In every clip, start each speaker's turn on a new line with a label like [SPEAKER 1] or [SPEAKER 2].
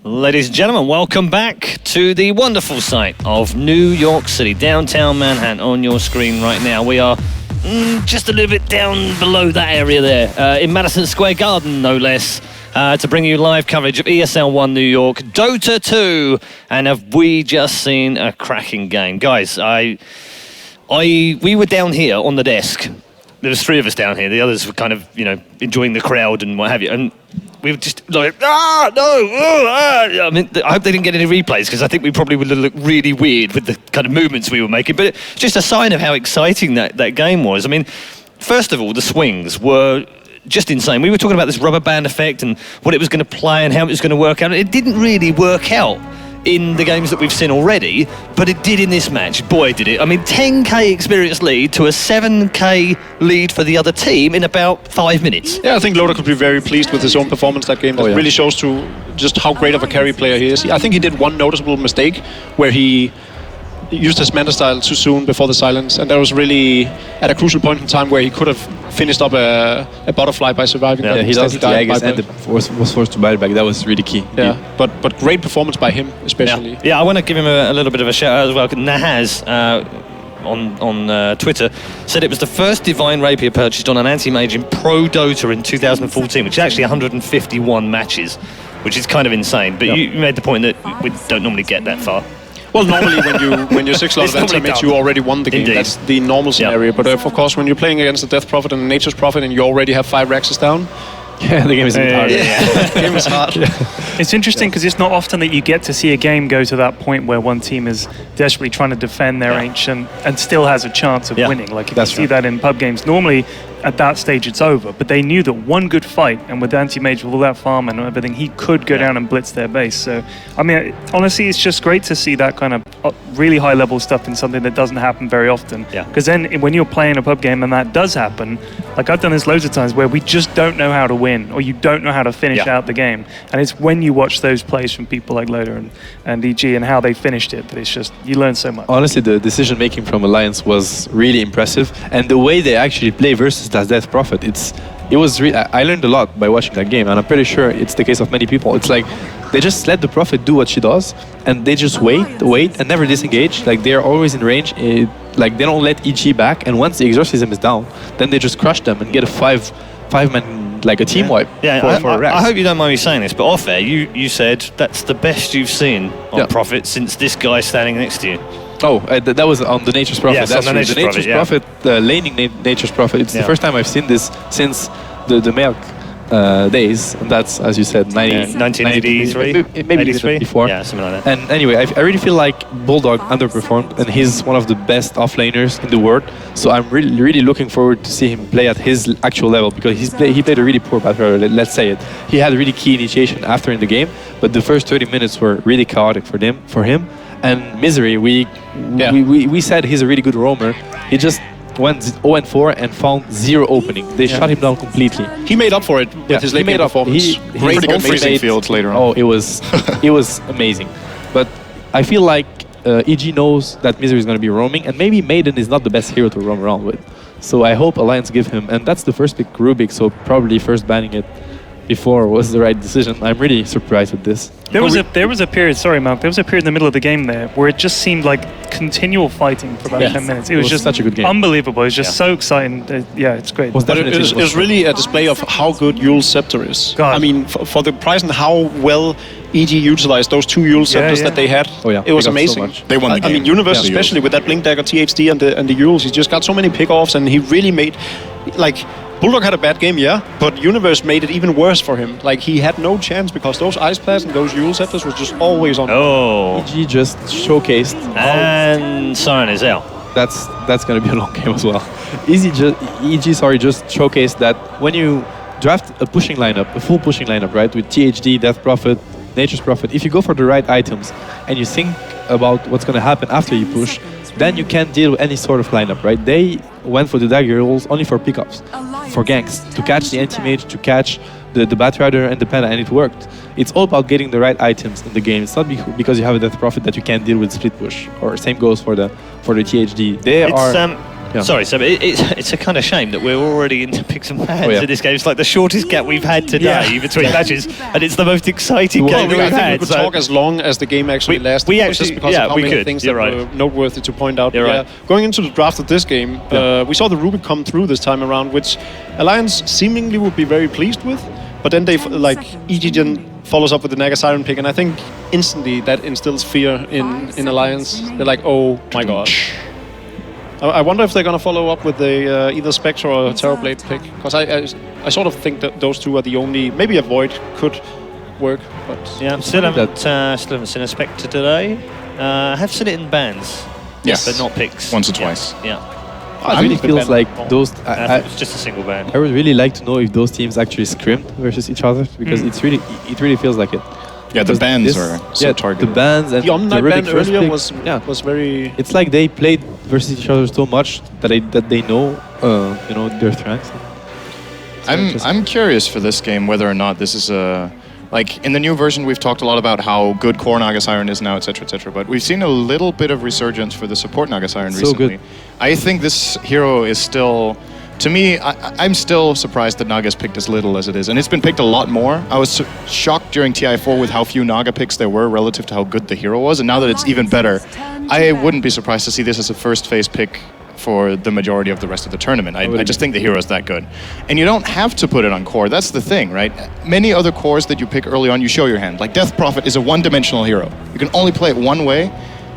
[SPEAKER 1] Ladies and gentlemen, welcome back to the wonderful site of New York City, downtown Manhattan. On your screen right now, we are just a little bit down below that area there, in Madison Square Garden, no less, to bring you live coverage of ESL One New York, Dota 2, and have we just seen a cracking game, guys? We were down here on the desk. There was 3 of us down here. The others were kind of, enjoying the crowd and what have you. And we were just like, I mean, I hope they didn't get any replays because I think we probably would have looked really weird with the kind of movements we were making. But it's just a sign of how exciting that game was. I mean, first of all, the swings were just insane. We were talking about this rubber band effect and what it was going to play and how it was going to work out. It didn't really work out in the games that we've seen already, but it did in this match. Boy, did it. I mean, 10k experience lead to a 7k lead for the other team in about 5 minutes.
[SPEAKER 2] Yeah, I think Loda could be very pleased with his own performance that game. That really shows to just how great of a carry player he is. I think he did one noticeable mistake where he used his meta style too soon before the silence, and that was really at a crucial point in time where he could have finished up a butterfly by surviving.
[SPEAKER 3] Yeah, he lost the Aegis and was forced to buy it back. That was really key.
[SPEAKER 2] Yeah, but great performance by him, especially.
[SPEAKER 1] Yeah, I want to give him a little bit of a shout out as well. Nahaz on Twitter said it was the first Divine Rapier purchased on an anti-mage in Pro Dota in 2014, which is actually 151 matches, which is kind of insane. But you made the point that we don't normally get that far.
[SPEAKER 2] Well, normally when you're 6 lot of anti-mage, you already won the game.
[SPEAKER 1] Indeed.
[SPEAKER 2] That's the normal scenario. But of course, when you're playing against the Death Prophet and the Nature's Prophet and you already have 5 Rexes down,
[SPEAKER 3] the game is a bit hard.
[SPEAKER 2] The game is hard.
[SPEAKER 4] It's interesting because it's not often that you get to see a game go to that point where one team is desperately trying to defend their ancient and still has a chance of winning. Like if you see that in pub games, normally at that stage it's over. But they knew that one good fight, and with anti-mage with all that farm and everything, he could go down and blitz their base. So, I mean, honestly, it's just great to see that kind of really high-level stuff in something that doesn't happen very often. Because then when you're playing a pub game and that does happen, like I've done this loads of times where we just don't know how to win or you don't know how to finish out the game. And it's when you watch those plays from people like Loda and EG and how they finished it that it's just, you learn so much.
[SPEAKER 3] Honestly, the decision-making from Alliance was really impressive. And the way they actually play versus that Death Prophet, I learned a lot by watching that game, and I'm pretty sure it's the case of many people. It's like they just let the Prophet do what she does, and they just wait, and never disengage. Like they're always in range. Like they don't let EG back, and once the Exorcism is down, then they just crush them and get a five-man, like a team wipe. For a Rex.
[SPEAKER 1] I hope you don't mind me saying this, but off air, you said that's the best you've seen on Prophet since this guy standing next to you.
[SPEAKER 3] Oh, that was on the Nature's Prophet.
[SPEAKER 1] Yes,
[SPEAKER 3] that's
[SPEAKER 1] on the
[SPEAKER 3] true.
[SPEAKER 1] Nature's
[SPEAKER 3] The Nature's Prophet, laning Nature's Prophet. It's the first time I've seen this since the Milk days, and that's, as you said,
[SPEAKER 1] 1983,
[SPEAKER 3] maybe 83? Before.
[SPEAKER 1] Yeah, something like that.
[SPEAKER 3] And anyway, I really feel like Bulldog underperformed, and he's one of the best offlaners in the world. So I'm really looking forward to see him play at his actual level, because he played a really poor battle. Let's say it. He had a really key initiation after in the game, but the first 30 minutes were really chaotic for him. And Misery, we said he's a really good roamer. He just went 0-4 and found 0 opening. They shut him down completely.
[SPEAKER 2] He made up for it with his late game performance.
[SPEAKER 5] Pretty good freezing fields later on.
[SPEAKER 3] Oh, it was amazing. But I feel like EG knows that Misery is going to be roaming, and maybe Maiden is not the best hero to roam around with. So I hope Alliance give him, and that's the first pick Rubik, so probably first banning it before was the right decision. I'm really surprised with this.
[SPEAKER 4] There was a period, sorry Mark, there was a period in the middle of the game there where it just seemed like continual fighting for about 10 minutes. It was just
[SPEAKER 3] such a good game.
[SPEAKER 4] Unbelievable. It was just so exciting. It's great.
[SPEAKER 2] But it was really a display of how good Yule's Scepter is.
[SPEAKER 4] God.
[SPEAKER 2] I mean, for the price and how well EG utilized those 2 Yule Scepters that they had, it was amazing.
[SPEAKER 5] So they won the game.
[SPEAKER 2] I mean, Universe especially with that Blink Dagger, THD and the Yules, he just got so many pick-offs, and he really made, like, Bulldog had a bad game, but Universe made it even worse for him. Like, he had no chance because those Ice Blast and those Yule Scepters were just always on.
[SPEAKER 1] Oh.
[SPEAKER 3] EG just showcased.
[SPEAKER 1] And Siren is out.
[SPEAKER 3] That's going to be a long game as well. EG just showcased that when you draft a full pushing lineup, right, with THD, Death Prophet, Nature's Prophet, if you go for the right items and you think about what's going to happen after you push, then you can deal with any sort of lineup, right? They went for the dagger rolls only for pickups, for ganks, to catch the anti-mage, to catch the Batrider and the Panda, and it worked. It's all about getting the right items in the game. It's not because you have a Death Prophet that you can't deal with split push, or same goes for the THD.
[SPEAKER 1] Sorry, so it's a kind of shame that we're already into picks and pans in this game. It's like the shortest gap we've had today between matches, and it's the most exciting game that we've had.
[SPEAKER 2] We could talk as long as the game actually lasted.
[SPEAKER 1] We actually,
[SPEAKER 2] just because of how many things that were noteworthy to point out.
[SPEAKER 1] You're right.
[SPEAKER 2] Going into the draft of this game, we saw the Rubik come through this time around, which Alliance seemingly would be very pleased with, but then they EG follows up with the Naga Siren pick, and I think instantly that instills fear in Alliance. They're like, oh my god. I wonder if they're going to follow up with the either Spectre or Terrorblade pick, because I sort of think that those two are the only. Maybe a Void could work, but
[SPEAKER 1] still haven't seen a Spectre today. I have seen it in bans, but not picks.
[SPEAKER 5] Once or twice.
[SPEAKER 1] Yeah.
[SPEAKER 3] It really feels like those.
[SPEAKER 1] It's just a single ban.
[SPEAKER 3] I would really like to know if those teams actually scrimmed versus each other, because it really feels like it.
[SPEAKER 5] Yeah, the bans are so targeted.
[SPEAKER 3] The bans and
[SPEAKER 2] the Omnight ban earlier was very.
[SPEAKER 3] It's like they played versus each other so much that they know their strengths.
[SPEAKER 5] I'm curious for this game whether or not this is a. Like, in the new version, we've talked a lot about how good core Naga Siren is now, etc., etc., but we've seen a little bit of resurgence for the support Naga Siren recently.
[SPEAKER 3] Good.
[SPEAKER 5] I think this hero is still... To me, I'm still surprised that Naga's picked as little as it is, and it's been picked a lot more. I was shocked during TI4 with how few Naga picks there were relative to how good the hero was, and now that it's even better, I wouldn't be surprised to see this as a first phase pick for the majority of the rest of the tournament. I just think the hero is that good. And you don't have to put it on core, that's the thing, right? Many other cores that you pick early on, you show your hand. Like Death Prophet is a one-dimensional hero. You can only play it one way,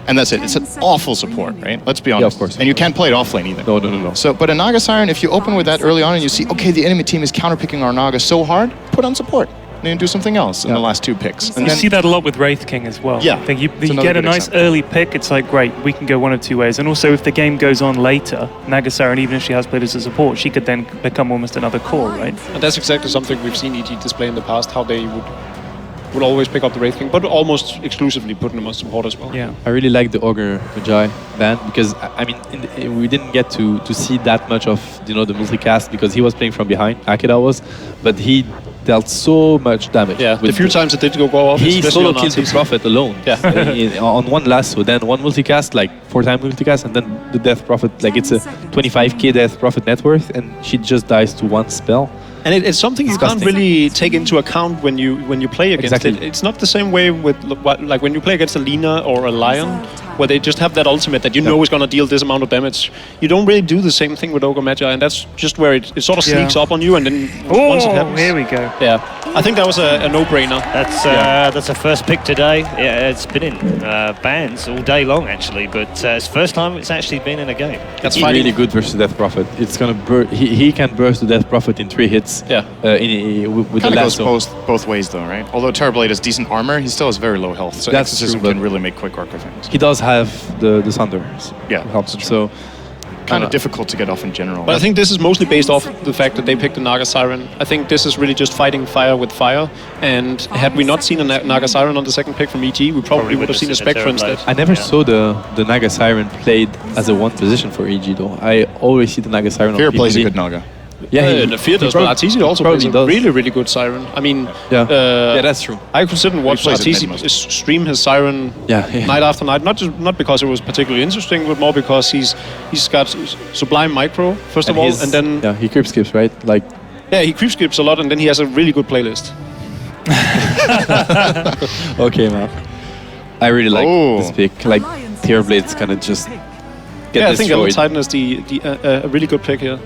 [SPEAKER 5] and that's it. It's an awful support, right? Let's be honest.
[SPEAKER 3] Yeah, of course.
[SPEAKER 5] And you can't play it offlane either.
[SPEAKER 3] No.
[SPEAKER 5] So, but a Naga Siren, if you open with that early on and you see, okay, the enemy team is counterpicking our Naga so hard, put on support. And then do something else in the last two picks.
[SPEAKER 4] And you see that a lot with Wraith King as well.
[SPEAKER 5] Yeah.
[SPEAKER 4] I think you get a nice early pick, it's like, great, we can go one of two ways. And also, if the game goes on later, Naga Siren, even if she has played as a support, she could then become almost another core, right?
[SPEAKER 2] And that's exactly something we've seen EG display in the past, how they would always pick up the Wraith King, but almost exclusively putting them on support as well.
[SPEAKER 4] Yeah.
[SPEAKER 3] I really like the Ogre Magi ban, because I mean we didn't get to see that much of the multicast, because he was playing from behind, Akira was, but he dealt so much damage.
[SPEAKER 2] Yeah, the few times it did go off,
[SPEAKER 3] he solo killed the Prophet alone.
[SPEAKER 2] Yeah.
[SPEAKER 3] On one lasso, then one multicast, like 4-time multicast, and then the Death Prophet, like it's a 25k Death Prophet net worth, and she just dies to one spell.
[SPEAKER 2] And it's something you can't really take into account when you play against it. It's not the same way with like when you play against a Lina or a Lion, where they just have that ultimate that is going to deal this amount of damage. You don't really do the same thing with Ogre Magi, and that's just where it sort of sneaks up on you, and then once it happens...
[SPEAKER 4] here we go.
[SPEAKER 2] Yeah, I think that was a no-brainer.
[SPEAKER 1] That's a first pick today. Yeah, it's been in bans all day long, actually, but it's the first time it's actually been in a game.
[SPEAKER 3] That's really good versus Death Prophet. It's gonna he can burst the Death Prophet in 3 hits.
[SPEAKER 2] Yeah.
[SPEAKER 3] With the
[SPEAKER 5] lasso.
[SPEAKER 3] goes
[SPEAKER 5] both ways though, right? Although Terrorblade has decent armor, he still has very low health, so
[SPEAKER 3] that's
[SPEAKER 5] Exorcism
[SPEAKER 3] true,
[SPEAKER 5] can really make quick work of him.
[SPEAKER 3] He does have the Thunder.
[SPEAKER 5] Yeah,
[SPEAKER 3] helps him. So
[SPEAKER 5] kind of difficult to get off in general.
[SPEAKER 2] But I think this is mostly based off the fact that they picked the Naga Siren. I think this is really just fighting fire with fire. And had we not seen a Naga Siren on the second pick from EG, we probably would have seen a Spectre instead.
[SPEAKER 3] I never saw the Naga Siren played as a one position for EG though. I always see the Naga Siren
[SPEAKER 5] Fear
[SPEAKER 3] on
[SPEAKER 5] plays
[SPEAKER 3] PvP.
[SPEAKER 5] a good Naga.
[SPEAKER 2] Yeah, the Fear does, but Arteezy also plays a really good Siren. I mean,
[SPEAKER 3] yeah, that's true.
[SPEAKER 2] I could sit and watch Arteezy stream his Siren night after night. Not because it was particularly interesting, but more because he's got sublime micro first of all, and then
[SPEAKER 3] he creep skips, right? Like
[SPEAKER 2] he creep skips a lot, and then he has a really good playlist.
[SPEAKER 3] Okay, man. I really like this pick. Like Terrorblade's kind of just get
[SPEAKER 2] I think
[SPEAKER 3] destroyed.
[SPEAKER 2] Titan is a really good pick here.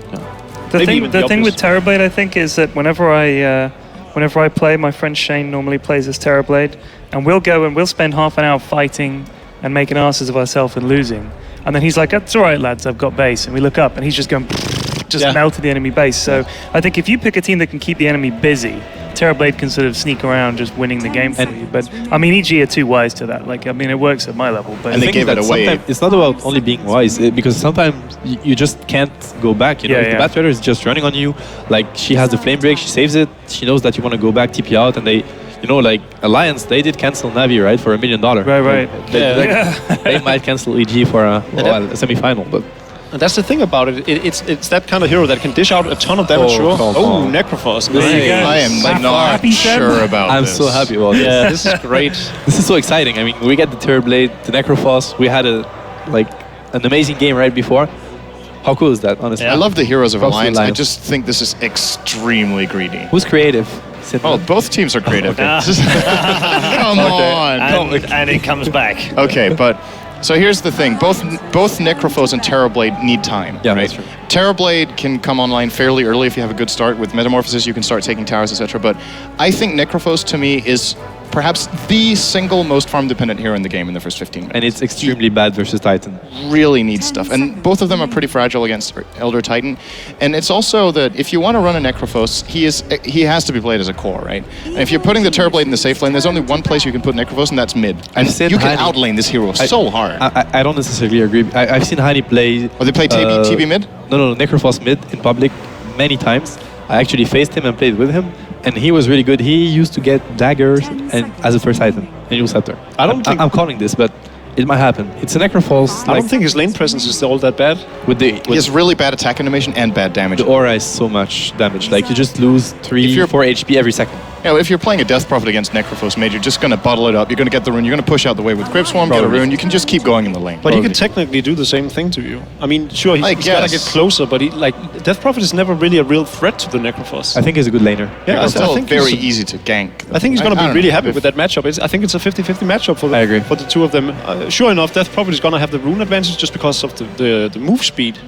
[SPEAKER 4] The thing with Terrorblade, I think, is that whenever I play, my friend Shane normally plays as Terrorblade, and we'll spend half an hour fighting and making asses of ourselves and losing, and then he's like, "It's all right, lads, I've got base," and we look up, and he's just going, melted the enemy base. So I think if you pick a team that can keep the enemy busy, Terrorblade can sort of sneak around just winning the game for you. But I mean, EG are too wise to that. Like, I mean, it works at my level. But
[SPEAKER 5] and they gave it away.
[SPEAKER 3] It's not about only being wise, because sometimes you just can't go back. If the Bat Rider is just running on you, like she has the flame break, she saves it. She knows that you want to go back, TP out, and they. Like Alliance, they did cancel Navi, right, for $1 million.
[SPEAKER 4] Right.
[SPEAKER 3] They might cancel EG for a semi-final, but.
[SPEAKER 2] And that's the thing about it. It's that kind of hero that can dish out a ton of damage. Necrophos.
[SPEAKER 5] I am not sure about
[SPEAKER 3] I'm
[SPEAKER 5] this.
[SPEAKER 3] so happy about this.
[SPEAKER 2] Yeah, this is great.
[SPEAKER 3] This is so exciting. I mean, we get the Terrorblade, the Necrophos. We had an amazing game right before. How cool is that, honestly?
[SPEAKER 5] I love the heroes of
[SPEAKER 3] Props to
[SPEAKER 5] Alliance. I
[SPEAKER 3] Alliance.
[SPEAKER 5] just think this is extremely greedy.
[SPEAKER 3] Who's creative?
[SPEAKER 5] Oh, both teams are creative. Come on.
[SPEAKER 1] And it comes back.
[SPEAKER 5] Okay, but so here's the thing. Both Necrophos and Terrorblade need time.
[SPEAKER 3] Yeah,
[SPEAKER 5] right?
[SPEAKER 3] that's true.
[SPEAKER 5] Terrorblade can come online fairly early if you have a good start. With Metamorphosis, you can start taking towers, etc. But I think Necrophos, to me, is perhaps the single most farm-dependent hero in the game in the first 15 minutes.
[SPEAKER 3] And it's extremely bad versus Titan.
[SPEAKER 5] Really needs stuff. And both of them are pretty fragile against Elder Titan. And it's also that if you want to run a Necrophos, he has to be played as a core, right? And if you're putting the Terrorblade in the safe lane, there's only one place you can put Necrophos, and that's mid. And you can outlane this hero so hard.
[SPEAKER 3] I don't necessarily agree. I've seen Hani play...
[SPEAKER 5] Oh, they play TB mid?
[SPEAKER 3] No, Necrophos mid in public many times. I actually faced him and played with him, and he was really good. He used to get daggers and as a first item, and he was scepter. I'm calling this, but it might happen. It's a Necrophos.
[SPEAKER 2] I don't think his lane presence is all that bad.
[SPEAKER 5] He has really bad attack animation and bad damage.
[SPEAKER 3] The aura is so much damage. Like, you just lose 3, 4 HP every second.
[SPEAKER 5] Yeah, if you're playing a Death Prophet against Necrophos mid, you're just going to bottle it up. You're going to get the rune. You're going to push out the wave with Grip Swarm, get a rune. You can just keep going in the lane.
[SPEAKER 2] But he can technically do the same thing to you. I mean, sure, he's got to get closer, but Death Prophet is never really a real threat to the Necrophos.
[SPEAKER 3] I think he's a good laner.
[SPEAKER 5] Yeah, it's still very easy to gank.
[SPEAKER 2] I think he's going to be really happy with that matchup. I think it's a 50-50 matchup for the two of them. Sure enough, Death Prophet is going to have the rune advantage just because of the move speed.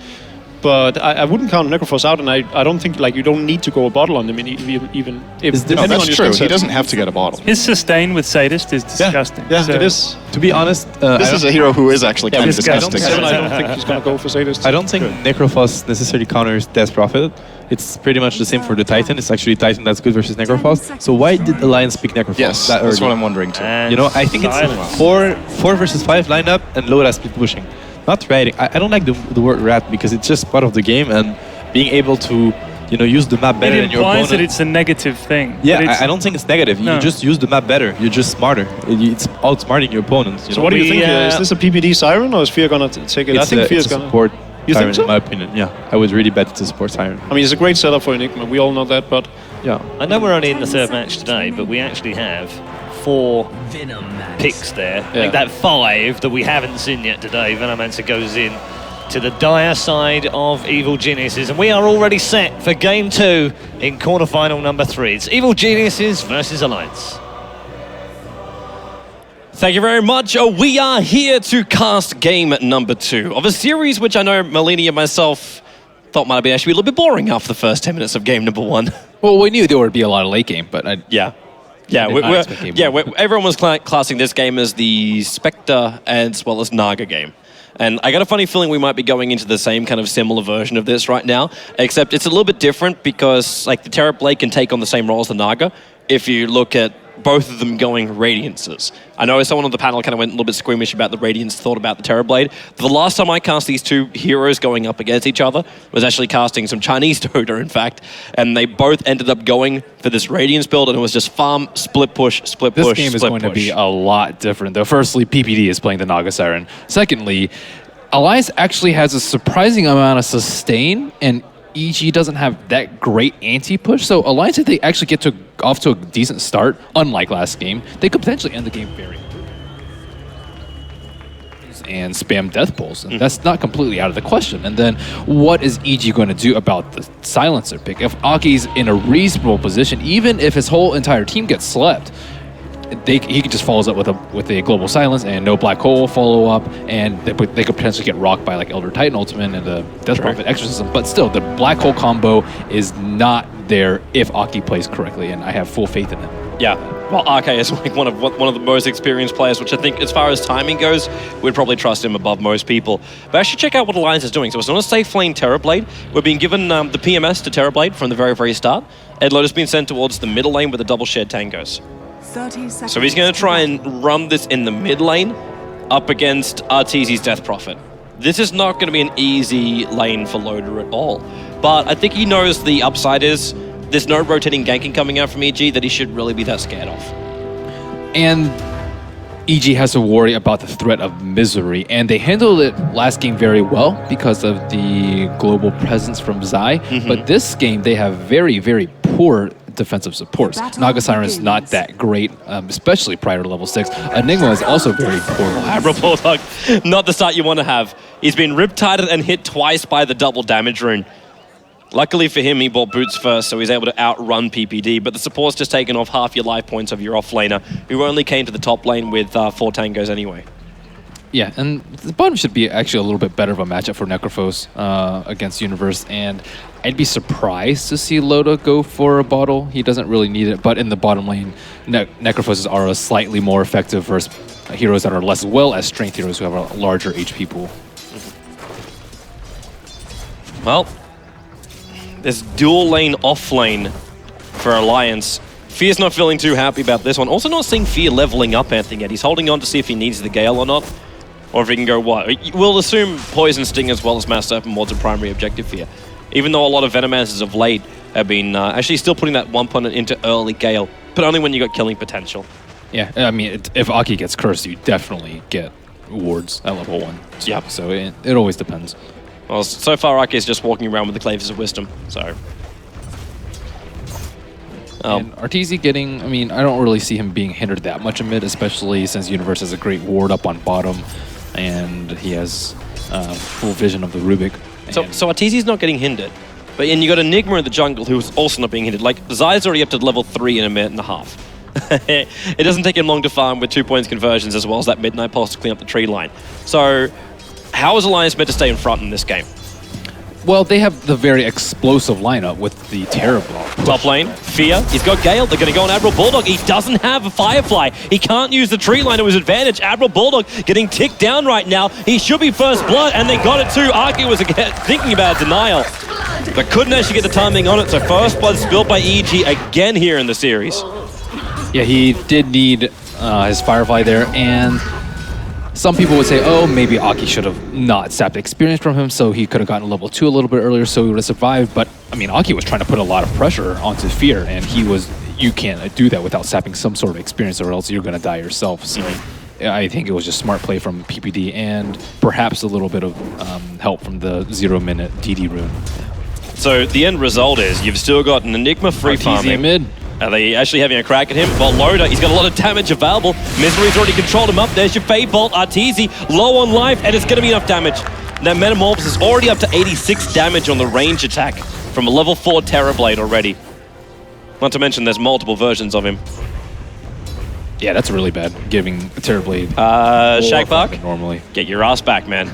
[SPEAKER 2] But I wouldn't count Necrophos out, and I don't think you don't need to go a bottle on him even if
[SPEAKER 5] that's true. He doesn't have to get a bottle.
[SPEAKER 4] His sustain with Sadist is disgusting.
[SPEAKER 2] Yeah, it is.
[SPEAKER 3] To be honest,
[SPEAKER 5] this is a hero who is actually kind of disgusting.
[SPEAKER 2] I don't think he's going to go for Sadist.
[SPEAKER 3] I don't think Necrophos necessarily counters Death Prophet. It's pretty much the same for the Titan. It's actually Titan that's good versus Necrophos. So why did Alliance pick Necrophos?
[SPEAKER 5] Yes, that's what I'm wondering too.
[SPEAKER 3] I think it's a 4 versus 5 lineup, and Loda split pushing. Not ratting. I don't like the word rat because it's just part of the game, and being able to use the map better than your opponent.
[SPEAKER 4] It implies that it's a negative thing.
[SPEAKER 3] Yeah, I don't think it's negative. You just use the map better. You're just smarter. It's outsmarting your opponents.
[SPEAKER 2] So what do you think? Is this a PPD Siren, or is Fear going to take it? I think Fear's going to
[SPEAKER 3] support
[SPEAKER 2] You
[SPEAKER 3] Siren,
[SPEAKER 2] think so?
[SPEAKER 3] in my opinion. Yeah, I would really bet it's a support Siren.
[SPEAKER 2] I mean, it's a great setup for Enigma. We all know that, but
[SPEAKER 3] yeah.
[SPEAKER 1] I know we're only in the third match today, but we actually have 4 picks there.
[SPEAKER 2] Yeah.
[SPEAKER 1] Like that 5 that we haven't seen yet today. Venomancer goes in to the dire side of Evil Geniuses, and we are already set for game 2 in quarterfinal number 3. It's Evil Geniuses versus Alliance.
[SPEAKER 6] Thank you very much. We are here to cast game number 2 of a series which I know Melini and myself thought might be actually a little bit boring after the first 10 minutes of game number 1.
[SPEAKER 7] Well, we knew there would be a lot of late game, but
[SPEAKER 6] everyone was classing this game as the Spectre as well as Naga game. And I got a funny feeling we might be going into the same kind of similar version of this right now, except it's a little bit different because the Terrorblade can take on the same role as the Naga if you look at both of them going Radiances. I know someone on the panel kind of went a little bit squeamish about the Radiance thought about the Terrorblade. The last time I cast these 2 heroes going up against each other was actually casting some Chinese Dota, in fact, and they both ended up going for this Radiance build, and it was just farm, split push, split push,
[SPEAKER 7] this game is going to be a lot different, though. Firstly, PPD is playing the Naga Siren. Secondly, Alliance actually has a surprising amount of sustain, and EG doesn't have that great anti-push, so Alliance, if they actually get off to a decent start, unlike last game, they could potentially end the game very quickly and spam death pulls, and that's not completely out of the question. And then what is EG going to do about the silencer pick? If Aki's in a reasonable position, even if his whole entire team gets slept, he can just follows up with a global silence and no black hole follow up, and they could potentially get rocked by Elder Titan ultimate and the Death Prophet exorcism. But still, the black hole combo is not there if Aki plays correctly, and I have full faith in him.
[SPEAKER 6] Yeah, well, RK is one of the most experienced players, which I think, as far as timing goes, we'd probably trust him above most people. But actually, check out what Alliance is doing. So it's not a safe lane Terrorblade. We're being given the PMS to Terrorblade from the very, very start. Ed Lotus being sent towards the middle lane where the double shared tangos. So he's going to try and run this in the mid lane up against Arteezy's Death Prophet. This is not going to be an easy lane for Loader at all. But I think he knows the upside is there's no rotating ganking coming out from EG that he should really be that scared of.
[SPEAKER 7] And EG has to worry about the threat of Misery, and they handled it last game very well because of the global presence from Zai. But this game, they have very, very poor defensive supports. Naga Siren is not that great, especially prior to level 6. Enigma is also very poor.
[SPEAKER 6] Admiral Bulldog, not the start you want to have. He's been riptided and hit twice by the double damage rune. Luckily for him, he bought boots first, so he's able to outrun PPD, but the support's just taken off half your life points of your off-laner, who only came to the top lane with 4 tangos anyway.
[SPEAKER 7] Yeah, and the bottom should be actually a little bit better of a matchup for Necrophos against Universe, and I'd be surprised to see Loda go for a bottle. He doesn't really need it, but in the bottom lane, Necrophos are slightly more effective versus heroes that are less well as strength heroes who have a larger HP pool.
[SPEAKER 6] Well, there's dual lane off lane for Alliance. Fear's not feeling too happy about this one. Also not seeing Fear leveling up anything yet. He's holding on to see if he needs the Gale or not. Or if he can go what? We'll assume Poison Sting as well as Mass Serpent Ward's a primary objective here. Even though a lot of Venomancers of late have been actually still putting that one point into early Gale, but only when you got killing potential.
[SPEAKER 7] Yeah, I mean, if Aki gets cursed, you definitely get wards at level 1.
[SPEAKER 6] Yep.
[SPEAKER 7] So it always depends.
[SPEAKER 6] Well, so far Aki is just walking around with the Claves of Wisdom, so...
[SPEAKER 7] And Arteezy getting, I mean, I don't really see him being hindered that much in mid, especially since Universe has a great ward up on bottom, and he has full vision of the Rubik.
[SPEAKER 6] So Arteezy's not getting hindered, but and you got Enigma in the jungle who's also not being hindered. Like, Zai's already up to level 3 in a minute and a half. It doesn't take him long to farm with 2 points conversions as well as that Midnight Pulse to clean up the tree line. So, how is Alliance meant to stay in front in this game?
[SPEAKER 7] Well, they have the very explosive lineup with the terrible
[SPEAKER 6] top lane, Fear. He's got Gale. They're going to go on Admiral Bulldog. He doesn't have a Firefly. He can't use the tree line to his advantage. Admiral Bulldog getting ticked down right now. He should be first blood, and they got it too. Arky was thinking about a denial, but couldn't actually get the timing on it. So first blood spilled by EG again here in the series.
[SPEAKER 7] Yeah, he did need his Firefly there, and some people would say, oh, maybe Aki should have not sapped experience from him, so he could have gotten level 2 a little bit earlier, so he would have survived. But, I mean, Aki was trying to put a lot of pressure onto Fear, and you can't do that without sapping some sort of experience, or else you're going to die yourself. So I think it was just smart play from PPD, and perhaps a little bit of help from the 0-minute DD rune.
[SPEAKER 6] So the end result is you've still got an Enigma free farming.
[SPEAKER 7] Mid.
[SPEAKER 6] Are they actually having a crack at him? Well, Loda, he's got a lot of damage available. Misery's already controlled him up. There's your Fade Bolt. Arteezy low on life, and it's going to be enough damage. That Metamorphosis is already up to 86 damage on the range attack from a level 4 Terrorblade already. Not to mention there's multiple versions of him.
[SPEAKER 7] Yeah, that's really bad, giving Terrorblade
[SPEAKER 6] Shagbark,
[SPEAKER 7] normally.
[SPEAKER 6] Get your ass back, man.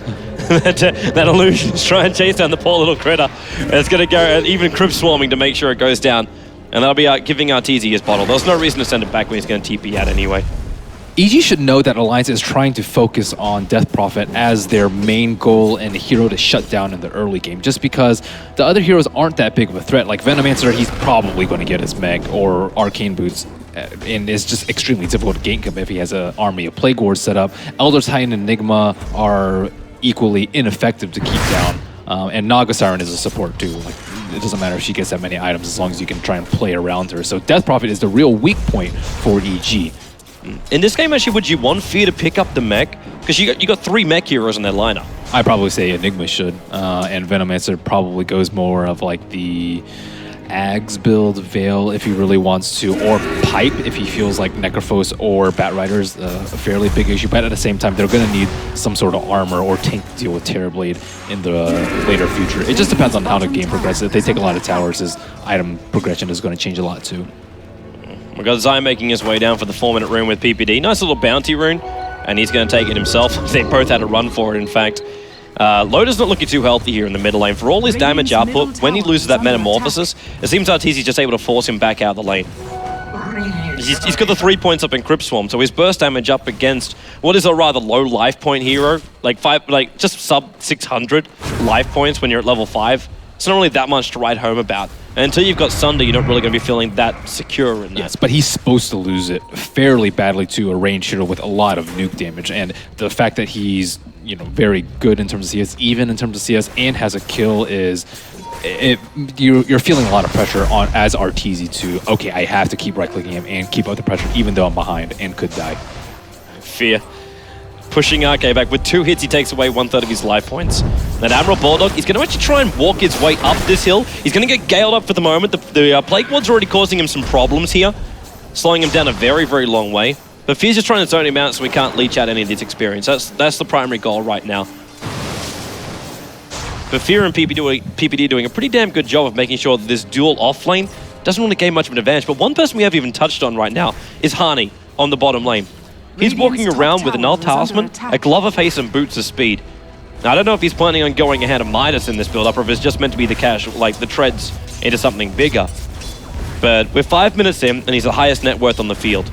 [SPEAKER 6] that illusion's trying to chase down the poor little critter. And it's going to go even Crypt Swarming to make sure it goes down. And that'll be giving Arteezy his bottle. There's no reason to send it back when he's going to TP out anyway.
[SPEAKER 7] EG should know that Alliance is trying to focus on Death Prophet as their main goal and hero to shut down in the early game, just because the other heroes aren't that big of a threat. Like Venomancer, he's probably going to get his Meg or Arcane Boots, and it's just extremely difficult to gank him if he has an army of Plague Wards set up. Elder Titan and Enigma are equally ineffective to keep down, and Naga Siren is a support too. Like, it doesn't matter if she gets that many items as long as you can try and play around her. So Death Prophet is the real weak point for EG.
[SPEAKER 6] In this game, actually, would you want Fear to pick up the mech? Because you got 3 mech heroes in that lineup.
[SPEAKER 7] I'd probably say Enigma should, and Venomancer probably goes more of like the Ags build, Veil if he really wants to, or Pipe if he feels like Necrophos or Batrider's a fairly big issue. But at the same time, they're going to need some sort of armor or tank to deal with Terrorblade in the later future. It just depends on how the game progresses. If they take a lot of towers, his item progression is going to change a lot too.
[SPEAKER 6] We've got Zai making his way down for the 4-minute rune with PPD. Nice little bounty rune, and he's going to take it himself. They both had a run for it, in fact. Loda's not looking too healthy here in the middle lane. For all his damage output, when he loses that Metamorphosis, it seems Arteezy's just able to force him back out of the lane. He's got the 3 points up in Crypt Swarm, so his burst damage up against what is a rather low life point hero, like just sub 600 life points when you're at level 5. It's not really that much to write home about. And until you've got Sunder, you're not really going to be feeling that secure in that.
[SPEAKER 7] Yes, but he's supposed to lose it fairly badly to a ranged hero with a lot of nuke damage. And the fact that he's, very good in terms of CS, even in terms of CS, and has a kill is... You're feeling a lot of pressure on as Arteezy to, okay, I have to keep right-clicking him and keep up the pressure even though I'm behind and could die.
[SPEAKER 6] Fear. pushing RK back. With 2 hits, he takes away 1/3 of his life points. And Admiral Bulldog, he's going to actually try and walk his way up this hill. He's going to get galed up for the moment. The Plague Ward's already causing him some problems here, slowing him down a very, very long way. But Fierce is trying to zone him out so we can't leech out any of this experience. That's the primary goal right now. But Fear and PPD doing a pretty damn good job of making sure that this dual off lane doesn't really gain much of an advantage. But one person we haven't even touched on right now is Hani on the bottom lane. He's walking around with a Null Talisman, a Glover Face, and Boots of Speed. Now, I don't know if he's planning on going ahead of Midas in this build-up or if it's just meant to be the cash, like the treads into something bigger. But we're 5 minutes in, and he's the highest net worth on the field.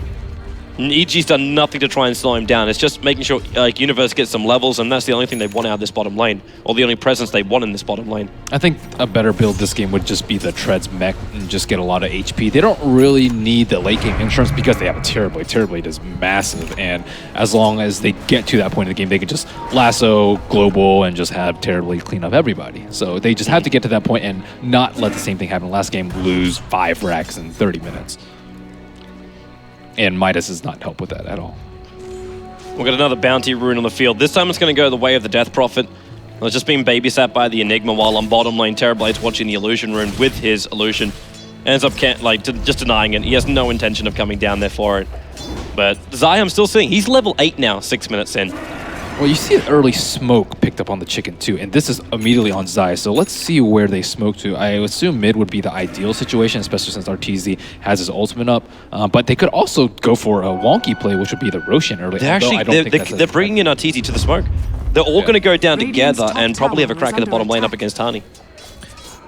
[SPEAKER 6] EG's done nothing to try and slow him down. It's just making sure like Universe gets some levels, and that's the only thing they want out of this bottom lane, or the only presence they want in this bottom lane.
[SPEAKER 7] I think a better build this game would just be the Treads mech and just get a lot of HP. They don't really need the late game insurance because they have a Terrorblade. Terrorblade is massive, and as long as they get to that point in the game, they can just lasso, global, and just have Terrorblade clean up everybody. So they just have to get to that point and not let the same thing happen. Last game, lose 5 racks in 30 minutes. And Midas does not help with that at all.
[SPEAKER 6] We've got another bounty rune on the field. This time it's going to go the way of the Death Prophet. It's just being babysat by the Enigma while on bottom lane. Terrorblade's watching the Illusion rune with his Illusion. Ends up just denying it. He has no intention of coming down there for it. But Zai, I'm still seeing. He's level 8 now, 6 minutes in.
[SPEAKER 7] Well, you see an early smoke picked up on the chicken too, and this is immediately on Zai, so let's see where they smoke to. I assume mid would be the ideal situation, especially since RTZ has his ultimate up, but they could also go for a wonky play, which would be the Roshan early.
[SPEAKER 6] They're bringing in RTZ to the smoke. They're all going to go down together and probably have a crack at the bottom lane up against Hani.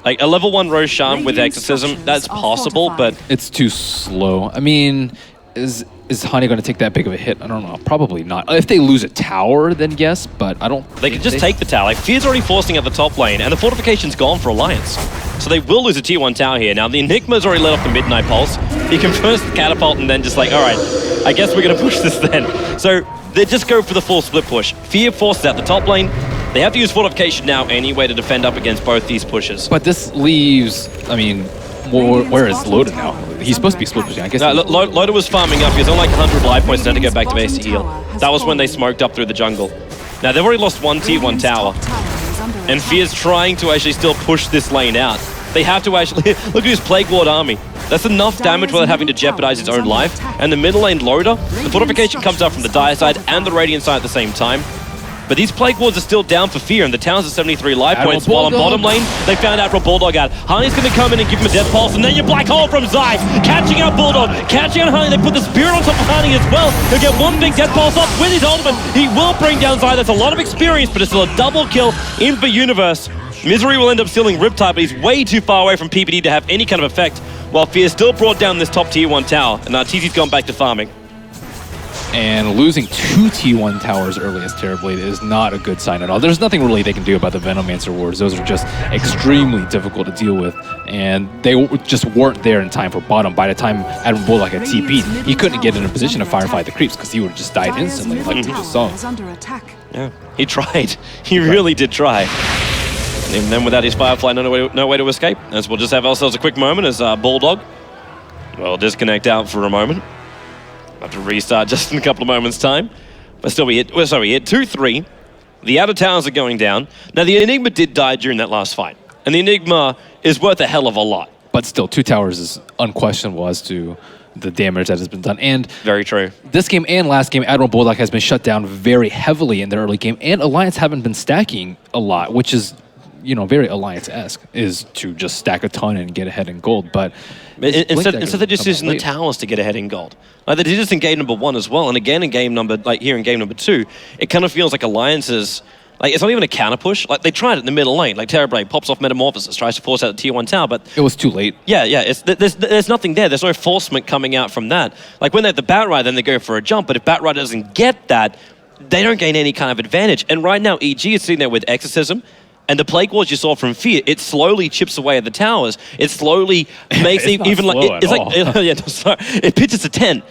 [SPEAKER 6] Like a level 1 Roshan with Exorcism, that's possible, but...
[SPEAKER 7] It's too slow. I mean, is Hani going to take that big of a hit? I don't know. Probably not. If they lose a tower, then yes, but I don't...
[SPEAKER 6] They can just take the tower. Like, Fear's already forcing at the top lane, and the fortification's gone for Alliance. So they will lose a tier 1 tower here. Now, the Enigma's already let off the Midnight Pulse. He can first catapult and then just like, all right, I guess we're going to push this then. So they just go for the full split push. Fear forces out the top lane. They have to use fortification now anyway to defend up against both these pushes.
[SPEAKER 7] But this leaves, I mean... Where is Loda now? He's supposed to be split pushing. I guess.
[SPEAKER 6] Loda was farming up. He was on like 100 life points and had to go back to base to heal. That was when they smoked up through the jungle. Now they've already lost 1 tier 1 tower. And Fear's trying to actually still push this lane out. They have to actually... Look at his Plague Ward army. That's enough damage without having to jeopardize his own life. And the middle lane Loda, the fortification comes out from the Dire side and the Radiant side at the same time. But these Plague Wards are still down for Fear, and the town's at 73 life points, while on bottom lane, they found Admiral Bulldog out. Hani's going to come in and give him a death pulse, and then your Black Hole from Zai, catching out Bulldog, catching out Hani. They put the Spirit on top of Hani as well. He'll get one big death pulse off with his ultimate. He will bring down Zai. That's a lot of experience, but it's still a double kill in for Universe. Misery will end up stealing Riptide, but he's way too far away from PPD to have any kind of effect, while Fear still brought down this top tier 1 tower, and TZ's gone back to farming.
[SPEAKER 7] And losing 2 T1 towers early as Terrorblade is not a good sign at all. There's nothing really they can do about the Venomancer wards. Those are just extremely difficult to deal with, and they just weren't there in time for bottom. By the time Admiral Bulldog had TP'd, he couldn't get in a position to firefight the creeps because he would have just died instantly, like we just saw.
[SPEAKER 6] Yeah, he tried. He really did try. And even then, without his Firefly, no way to escape. As we'll just have ourselves a quick moment as Bulldog will disconnect out for a moment. Have to restart just in a couple of moments' time. But still, we hit 2-3. The outer towers are going down. Now, the Enigma did die during that last fight. And the Enigma is worth a hell of a lot.
[SPEAKER 7] But still, 2 towers is unquestionable as to the damage that has been done. And
[SPEAKER 6] very true.
[SPEAKER 7] This game and last game, Admiral Bulldog has been shut down very heavily in the early game. And Alliance haven't been stacking a lot, which is, you know, very Alliance-esque, is to just stack a ton and get ahead in gold. But
[SPEAKER 6] instead they're just using the towers to get ahead in gold. Like they did this in game number 1 as well, and again in game number, like here in game number 2, it kind of feels like Alliances, like it's not even a counter push. Like they tried it in the middle lane, like Terrorblade pops off Metamorphosis, tries to force out the tier 1 tower, but
[SPEAKER 7] it was too late.
[SPEAKER 6] Yeah. There's nothing there. There's no forcement coming out from that. Like when they have the Batrider, then they go for a jump, but if Batrider doesn't get that, they don't gain any kind of advantage. And right now, EG is sitting there with Exorcism. And the Plague Wars you saw from Fear, it slowly chips away at the towers. It slowly makes it even like it pitches to 10,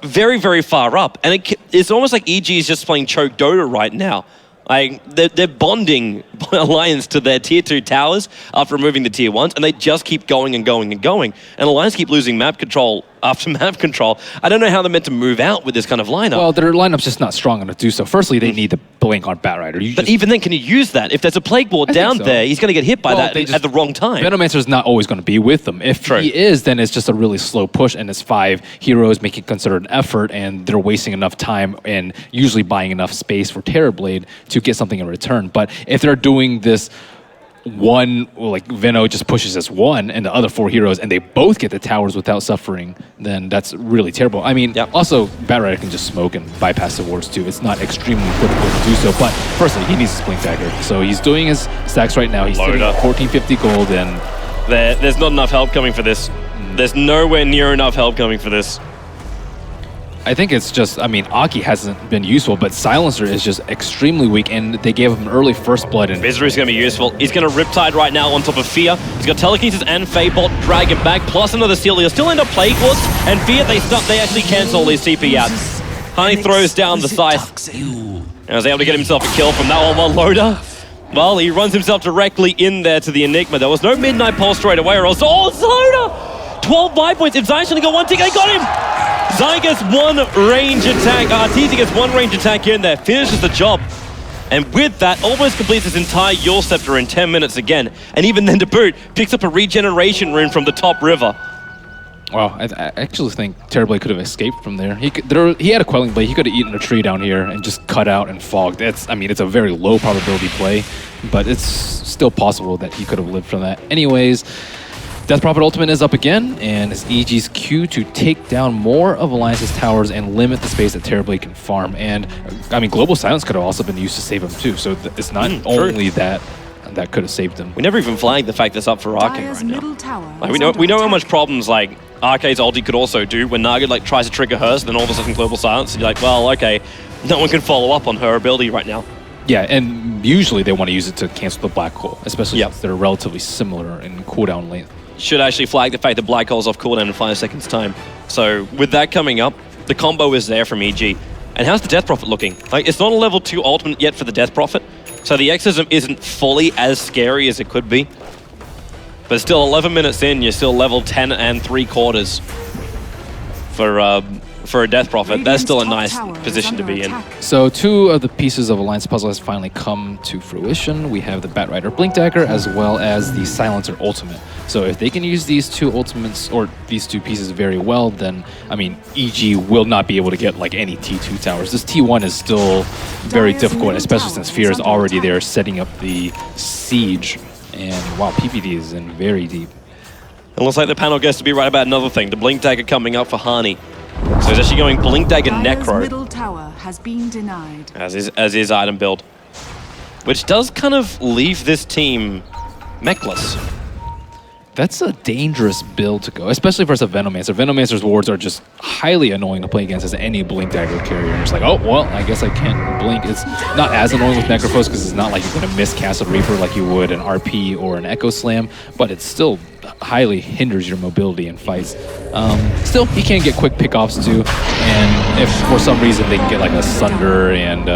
[SPEAKER 6] very, very far up, and it's almost like EG is just playing choke Dota right now. Like they're bonding Alliance to their tier 2 towers after removing the tier 1s, and they just keep going and going and going. And Alliance keep losing map control after map control. I don't know how they're meant to move out with this kind of lineup.
[SPEAKER 7] Well, their lineup's just not strong enough to do so. Firstly, they need the blink on Batrider.
[SPEAKER 6] But even then, can you use that? If there's a plague ward down there, he's going to get hit by that at the wrong time.
[SPEAKER 7] Venomancer's not always going to be with them. If he is, then it's just a really slow push, and it's 5 heroes making concerted effort, and they're wasting enough time and usually buying enough space for Terrorblade to get something in return. But if they're doing this one, like Veno just pushes as one and the other 4 heroes and they both get the towers without suffering, then that's really terrible. I mean, also Batrider can just smoke and bypass the wards too. It's not extremely difficult to do so, but firstly, he needs his Blink Dagger. So he's doing his stacks right now. He's sitting at 1450 gold, and
[SPEAKER 6] there's not enough help coming for this. There's nowhere near enough help coming for this.
[SPEAKER 7] I think it's just, I mean, Aki hasn't been useful, but Silencer is just extremely weak, and they gave him an early first blood. And
[SPEAKER 6] Misery's going to be useful. He's going to Riptide right now on top of Fear. He's got Telekinesis and Feybolt, drag him back, plus another Seal. He'll still end up Plague Wards, and Fear, they actually cancel his CP out. Honey throws down the Scythe, and was able to get himself a kill from that one loader. Well, he runs himself directly in there to the Enigma. There was no Midnight Pulse straight away, or else, Loader! 12 buy points. If Zai's only got 1 tick, they got him! Zai gets 1 range attack. Arteezy gets 1 range attack in there, finishes the job. And with that, almost completes his entire Yule Scepter in 10 minutes again. And even then to boot, picks up a regeneration rune from the top river.
[SPEAKER 7] Wow, I actually think Terrorblade could have escaped from there. He had a Quelling Blade. He could have eaten a tree down here and just cut out and fogged. I mean, it's a very low probability play, but it's still possible that he could have lived from that. Anyways, Death Prophet Ultimate is up again, and it's EG's cue to take down more of Alliance's towers and limit the space that Terrorblade can farm. And, I mean, Global Silence could have also been used to save him too, so it's not only that could have saved him.
[SPEAKER 6] We never even flagged the fact that's up for Arcade right now. Like, we know how much problems, like, Arcade's ulti could also do when Naga, like, tries to trigger hers, then all of a sudden Global Silence, and you're like, well, okay, no one can follow up on her ability right now.
[SPEAKER 7] Yeah, and usually they want to use it to cancel the Black Hole, especially since they're relatively similar in cooldown length.
[SPEAKER 6] Should actually flag the fact that Black Hole's off cooldown in 5 seconds time. So with that coming up, the combo is there from EG. And how's the Death Prophet looking? Like, it's not a level 2 ultimate yet for the Death Prophet, so the Exorcism isn't fully as scary as it could be. But still, 11 minutes in, you're still level 10 and 3/4 for a Death Prophet. That's still a nice position to be in.
[SPEAKER 7] So 2 of the pieces of Alliance puzzle has finally come to fruition. We have the Batrider Blink Dagger as well as the Silencer Ultimate. So if they can use these 2 ultimates or these 2 pieces very well, then, I mean, EG will not be able to get like any T2 towers. This T1 is still very difficult, especially since Fear is already there setting up the siege. And wow, PPD is in very deep.
[SPEAKER 6] It looks like the panel gets to be right about another thing. The Blink Dagger coming up for Hani. So he's actually going Blink Dagger Necro.
[SPEAKER 8] Middle tower has been denied.
[SPEAKER 6] As his item build. Which does kind of leave this team mechless.
[SPEAKER 7] That's a dangerous build to go, especially versus a Venomancer. Venomancer's wards are just highly annoying to play against as any Blink Dagger carrier. And it's like, oh, well, I guess I can't blink. It's not as annoying with Necrophos because it's not like you're going to miss Castle Reaper like you would an RP or an Echo Slam, but it still highly hinders your mobility in fights. Still, he can get quick pickoffs too, and if for some reason they can get like a Sunder and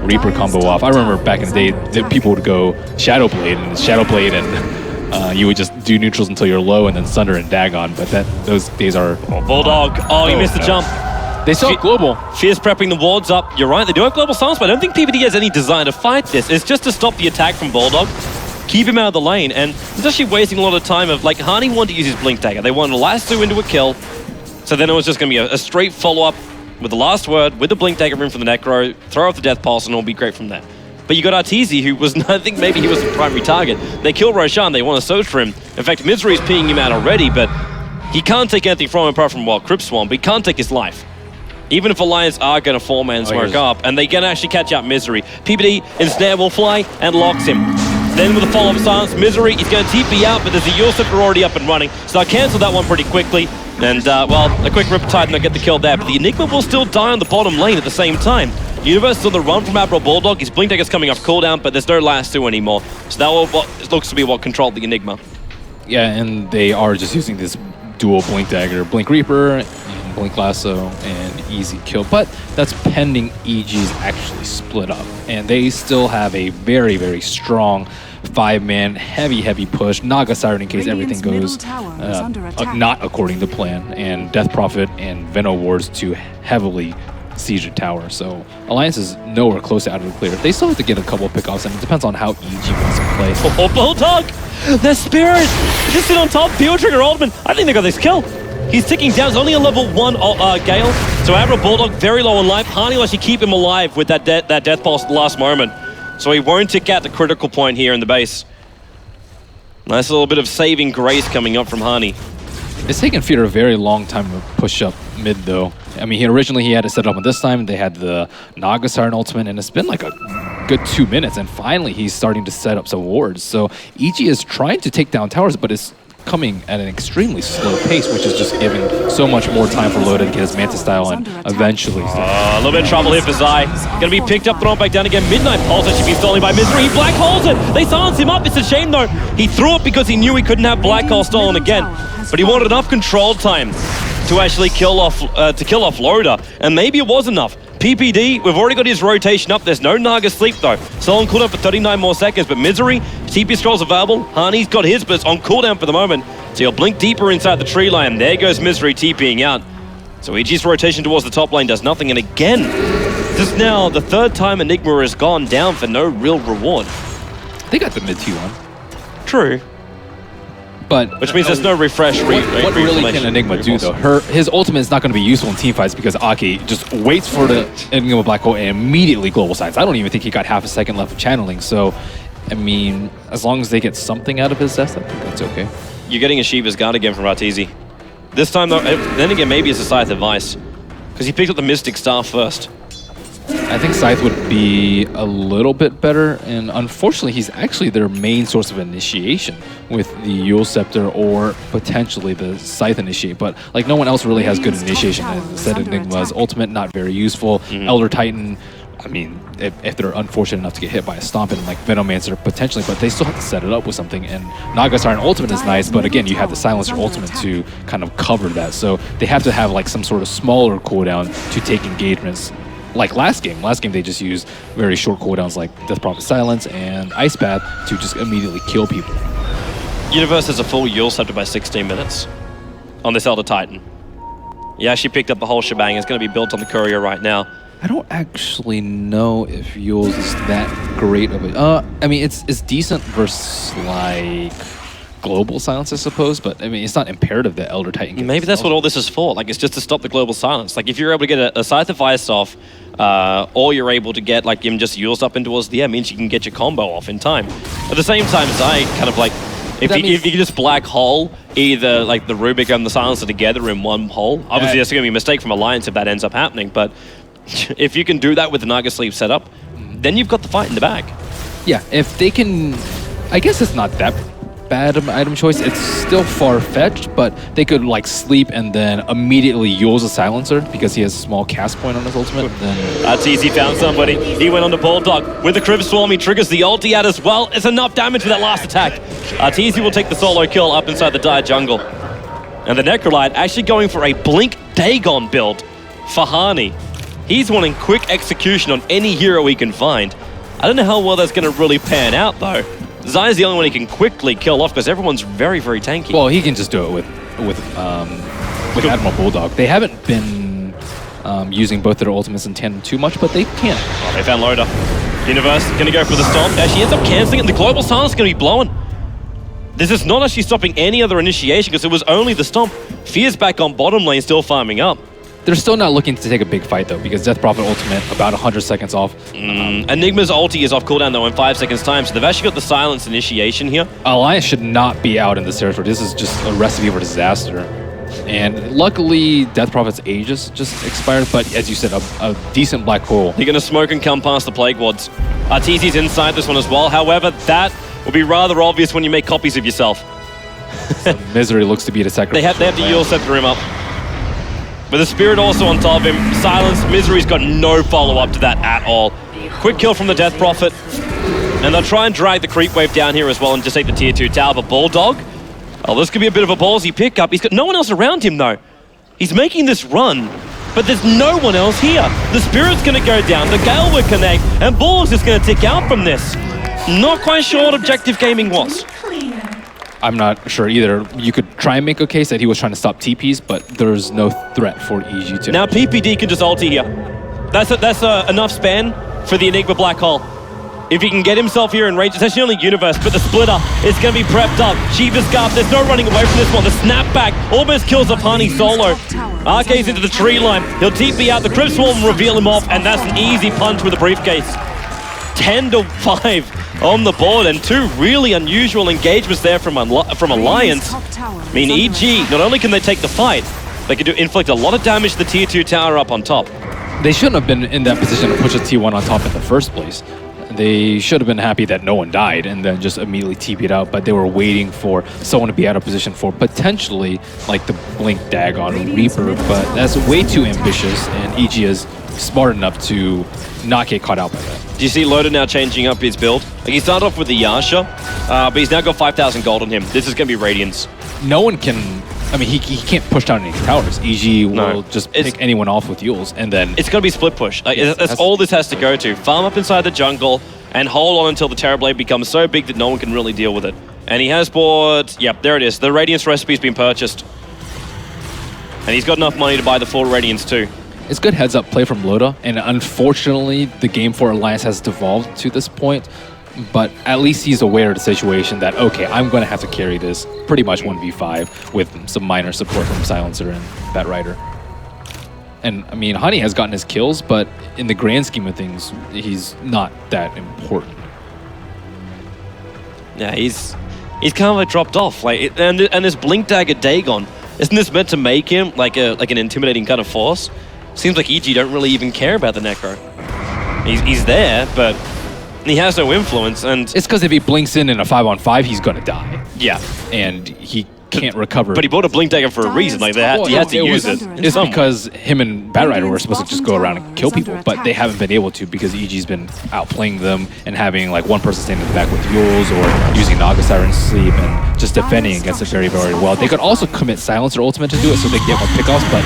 [SPEAKER 7] Reaper combo off. I remember back in the day that people would go Shadowblade and you would just do neutrals until you're low and then Sunder and Dagon, but those days are...
[SPEAKER 6] Oh, Bulldog. Oh, he missed the jump.
[SPEAKER 7] They still have Global.
[SPEAKER 6] Fierce prepping the wards up. You're right, they do have Global Silence, but I don't think PPD has any desire to fight this. It's just to stop the attack from Bulldog, keep him out of the lane, and it's actually wasting a lot of time of, like, Hani wanted to use his Blink Dagger. They wanted to lasso into a kill, so then it was just going to be a straight follow-up with the last word, with the Blink Dagger room for the Necro, throw off the Death Pulse, and it'll be great from there. But you got Arteezy, who was, I think maybe he was the primary target. They kill Roshan, they want to search for him. In fact, Misery's peeing him out already, but he can't take anything from him apart from Wild Crypt Swarm, but he can't take his life. Even if Alliance are going to 4-man smoke up, and they can actually catch out Misery. PPD ensnare will fly and locks him. Then with a follow-up silence, Misery is going to TP out, but there's a Yule Scepter already up and running, so I'll cancel that one pretty quickly. And, well, a quick Riptide and they'll get the kill there, but the Enigma will still die on the bottom lane at the same time. Universe is on the run from Admiral Bulldog. His Blink Dagger's coming off cooldown, but there's no last 2 anymore. So that looks to be what controlled the Enigma.
[SPEAKER 7] Yeah, and they are just using this dual Blink Dagger, Blink Reaper, and Blink Lasso, and easy kill. But that's pending EG's actually split up. And they still have a very, very strong 5-man, heavy push. Naga Siren in case
[SPEAKER 8] Radiant's
[SPEAKER 7] everything goes
[SPEAKER 8] middle tower is under attack.
[SPEAKER 7] not according to plan, and Death Prophet and Veno wards to heavily siege the tower. So Alliance is nowhere close to out of the clear. They still have to get a couple of pickoffs, and it depends on how EG wants to play.
[SPEAKER 6] Oh, Bulldog! The Spirit! Just sit on top, Field Trigger Ultimate. I think they got this kill. He's ticking down. It's only a level 1 Gale. So Admiral Bulldog very low on life. Hani will actually keep him alive with that Death Pulse at the last moment. So he won't tick out the critical point here in the base. Nice little bit of saving grace coming up from Hani.
[SPEAKER 7] It's taken Fear a very long time to push up mid, though. I mean, originally he had to set it up, and this time they had the Naga Siren ultimate, and it's been like a good 2 minutes, and finally he's starting to set up some wards. So EG is trying to take down towers, but it's coming at an extremely slow pace, which is just giving so much more time for Loda to get his Manta style and eventually...
[SPEAKER 6] A little bit of trouble here for Zai. Gonna be picked up, thrown back down again. Midnight Pulse should be stolen by Misery. He black holes it. They silence him up. It's a shame though. He threw it because he knew he couldn't have black hole stolen again. But he wanted enough control time to actually kill off Loda, and maybe it was enough. PPD, we've already got his rotation up. There's no Naga sleep though. Still on cooldown for 39 more seconds, but Misery, TP scrolls available. Hani's got his, but it's on cooldown for the moment. So he'll blink deeper inside the tree line. There goes Misery TPing out. So EG's rotation towards the top lane does nothing, and again, this is now the 3rd time Enigma has gone down for no real reward.
[SPEAKER 7] They got the mid T1.
[SPEAKER 6] True.
[SPEAKER 7] But
[SPEAKER 6] which means there's no refresh.
[SPEAKER 7] What really can Enigma do though? His ultimate is not going to be useful in teamfights because Aki just waits for the Enigma Black Hole and immediately global signs. I don't even think he got half a second left of channeling. So, I mean, as long as they get something out of his death, I think that's okay.
[SPEAKER 6] You're getting a Shiva's Guard again from Arteezy. This time though, then again, maybe it's a Scythe advice because he picked up the Mystic Star first.
[SPEAKER 7] I think Scythe would be a little bit better, and unfortunately he's actually their main source of initiation with the Yule Scepter or potentially the Scythe Initiate, but like no one else really has good initiation. Instead Enigma's ultimate, not very useful. Elder Titan, I mean, if they're unfortunate enough to get hit by a Stomp and like Venomancer potentially, but they still have to set it up with something, and Naga Siren ultimate is nice, but again, you have the Silencer ultimate to kind of cover that, so they have to have like some sort of smaller cooldown to take engagements. Like last game they just used very short cooldowns like Death Prophet Silence and Ice Path to just immediately kill people.
[SPEAKER 6] Universe has a full Yule Scepter by 16 minutes on this Elder Titan. Yeah, she picked up the whole shebang. It's going to be built on the courier right now.
[SPEAKER 7] I don't actually know if Yule's is that great of a... I mean, it's decent versus like global silence, I suppose, but I mean, it's not imperative that Elder Titan gets
[SPEAKER 6] maybe that's what all this is for. Like, it's just to stop the global silence. Like, if you're able to get a Scythe of Ice off, or you're able to get like him just Yules up in towards the air, means you can get your combo off in time. At the same time, Zai kind of like, if you just black hole either like the Rubik and the Silencer together in one hole, obviously that's going to be a mistake from Alliance if that ends up happening, but if you can do that with the Naga Sleep setup, then you've got the fight in the bag.
[SPEAKER 7] Yeah, if they can... I guess it's not that bad of an item choice. It's still far-fetched, but they could like sleep and then immediately use a Silencer because he has a small cast point on his ultimate.
[SPEAKER 6] Arteezy found somebody. He went on the Bulldog. With the Crib Swarm, he triggers the ulti out as well. It's enough damage for that last attack. Arteezy will take the solo kill up inside the Dire Jungle. And the Necrolite actually going for a Blink Dagon build for Hani. He's wanting quick execution on any hero he can find. I don't know how well that's going to really pan out, though. Zai's the only one he can quickly kill off because everyone's very, very tanky.
[SPEAKER 7] Well, he can just do it with Admiral Bulldog. They haven't been using both their ultimates in tandem too much, but they can.
[SPEAKER 6] Oh, they found Loda. Universe going to go for the Stomp. Actually ends up cancelling it, and the Global Silence is going to be blown. This is not actually stopping any other initiation because it was only the Stomp. Fear's back on bottom lane, still farming up.
[SPEAKER 7] They're still not looking to take a big fight, though, because Death Prophet ultimate, about 100 seconds off.
[SPEAKER 6] Enigma's ulti is off cooldown, though, in 5 seconds' time, so they've actually got the Silence initiation here.
[SPEAKER 7] Alliance should not be out in this territory. This is just a recipe for disaster. And luckily, Death Prophet's Aegis just expired, but as you said, a decent black hole.
[SPEAKER 6] You're going to smoke and come past the Plague Wards. Arteezy's inside this one as well. However, that will be rather obvious when you make copies of yourself.
[SPEAKER 7] So Misery looks to be the sacrifice.
[SPEAKER 6] They have to Yule Scepter him up. With the Spirit also on top of him, Silence, Misery's got no follow-up to that at all. Quick kill from the Death Prophet. And they'll try and drag the creep wave down here as well and just take the tier 2 tower. But Bulldog, oh, this could be a bit of a ballsy pickup. He's got no one else around him, though. He's making this run, but there's no one else here. The Spirit's going to go down, the Gale will connect, and Bulldog's just going to tick out from this. Not quite sure what objective gaming was.
[SPEAKER 7] I'm not sure either. You could try and make a case that he was trying to stop TPs, but there's no threat for EG to.
[SPEAKER 6] Now PPD can just ulti here. That's enough span for the Enigma Black Hole. If he can get himself here in range, it's actually only Universe, but the splitter is going to be prepped up. Shiva Scarf, there's no running away from this one. The snapback almost kills Apani solo. Arcade's into the tree line. He'll TP out, the Crypt Swarm will reveal him off, and that's an easy punch with the briefcase. 10-5 on the board, and two really unusual engagements there from Alliance. I mean, EG, not only can they take the fight, they can inflict a lot of damage to the tier 2 tower up on top.
[SPEAKER 7] They shouldn't have been in that position to push a T1 on top in the first place. They should have been happy that no one died and then just immediately TP'd out, but they were waiting for someone to be out of position for potentially like the Blink Dagon Reaper, but that's way too ambitious, and EG is smart enough to not get caught out by that.
[SPEAKER 6] Do you see Loda now changing up his build? Like, he started off with the Yasha, but he's now got 5,000 gold on him. This is going to be Radiance.
[SPEAKER 7] No one can... I mean, he can't push down any towers. EG will just pick anyone off with Yules, and then... It's
[SPEAKER 6] going to be split push. Like, that's all this has to go to. Farm up inside the jungle and hold on until the Terrorblade becomes so big that no one can really deal with it. And he has bought... Yep, there it is. The Radiance recipe's been purchased. And he's got enough money to buy the full Radiance too.
[SPEAKER 7] It's good heads-up play from Loda, and unfortunately, the game for Alliance has devolved to this point. But at least he's aware of the situation that, okay, I'm going to have to carry this pretty much 1v5 with some minor support from Silencer and Batrider. And, I mean, Honey has gotten his kills, but in the grand scheme of things, he's not that important.
[SPEAKER 6] Yeah, he's kind of like dropped off. Like, and this Blink Dagger Dagon, isn't this meant to make him like an intimidating kind of force? Seems like EG don't really even care about the Necro. He's there, but he has no influence, and...
[SPEAKER 7] It's because if he blinks in a 5-on-5, he's going to die.
[SPEAKER 6] Yeah.
[SPEAKER 7] And he can't recover.
[SPEAKER 6] But he bought a Blink Dagger for a reason. Like, he had to use it.
[SPEAKER 7] It's because him and Batrider were supposed to just go around and kill people, but they haven't been able to because EG's been outplaying them and having like one person standing in the back with Yules or using Naga Siren's Sleep and just defending against it very, very well. They could also commit Silencer Ultimate to do it so they can get more pickoffs, but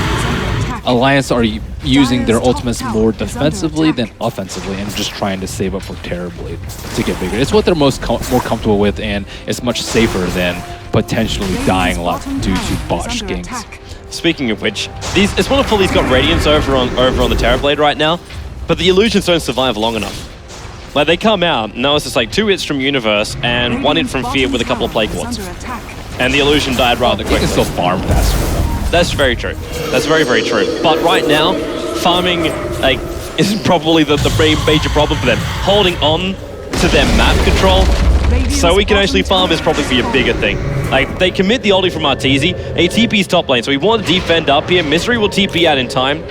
[SPEAKER 7] Alliance are using their ultimates more defensively than offensively and just trying to save up for Terrorblade to get bigger. It's what they're more comfortable with, and it's much safer than potentially dying a lot due to botched ganks.
[SPEAKER 6] Speaking of which, it's wonderful he's got Radiance over on the Terrorblade right now, but the illusions don't survive long enough. Like, they come out, and now it's just like 2 hits from Universe and 1 hit from Fear with a couple of Plague Wards. And the illusion died rather quickly.
[SPEAKER 7] They can still farm faster though.
[SPEAKER 6] That's very true. That's very, very true. But right now, farming like is probably the major problem for them. Holding on to their map control so we can actually farm is probably be a bigger thing. Like, they commit the ulti from Arteezy, a TP's top lane, so we want to defend up here. Mystery will TP out in time.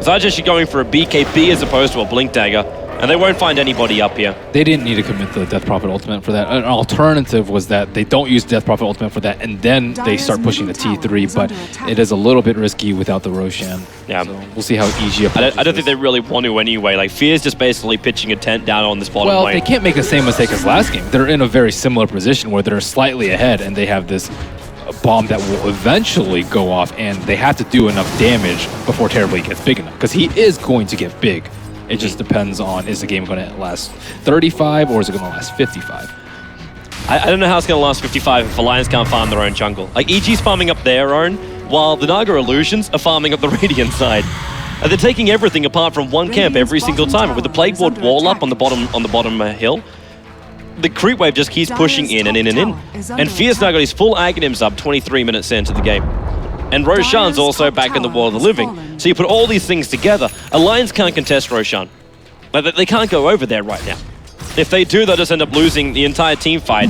[SPEAKER 6] Zaj actually going for a BKB as opposed to a Blink Dagger, and they won't find anybody up here.
[SPEAKER 7] They didn't need to commit the Death Prophet Ultimate for that. An alternative was that they don't use Death Prophet Ultimate for that, and then they start pushing the T3, but it is a little bit risky without the Roshan.
[SPEAKER 6] Yeah.
[SPEAKER 7] So we'll see how EG approaches
[SPEAKER 6] I don't think they really want to anyway. Like, Fear's just basically pitching a tent down on this bottom lane.
[SPEAKER 7] Well, they can't make the same mistake as last game. They're in a very similar position where they're slightly ahead, and they have this bomb that will eventually go off, and they have to do enough damage before Terrorblade gets big enough, because he is going to get big. It just depends on, is the game going to last 35 or is it going to last 55?
[SPEAKER 6] I don't know how it's going to last 55 if Alliance can't farm their own jungle. Like, EG's farming up their own, while the Naga Illusions are farming up the Radiant side. And they're taking everything apart from one camp every single time. With the Plague Ward wall up on the bottom hill, the creep wave just keeps pushing in and in and in. And Fierce now got his full Aghanims up 23 minutes into the game. And Roshan's also back in the World of the Living. So you put all these things together. Alliance can't contest Roshan. Like, they can't go over there right now. If they do, they'll just end up losing the entire team fight,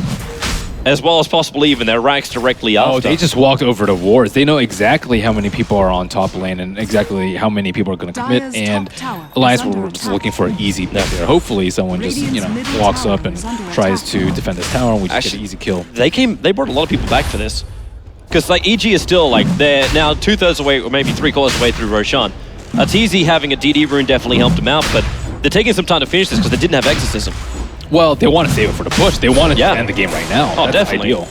[SPEAKER 6] as well as possibly even their racks directly after.
[SPEAKER 7] Oh, they just walked over to Wards. They know exactly how many people are on top lane and exactly how many people are going to commit. And Alliance were just looking for an easy net there. Hopefully someone just, walks up and tries to defend this tower and we just get an easy kill.
[SPEAKER 6] They brought a lot of people back for this. Because, like, EG is still, like, they're now 2/3 away, or maybe 3/4 away through Roshan. Arteezy having a DD rune definitely helped him out, but they're taking some time to finish this because they didn't have Exorcism.
[SPEAKER 7] Well, they want to save it for the push. They want to end the game right now.
[SPEAKER 6] Oh,
[SPEAKER 7] that's
[SPEAKER 6] definitely.
[SPEAKER 7] Ideal.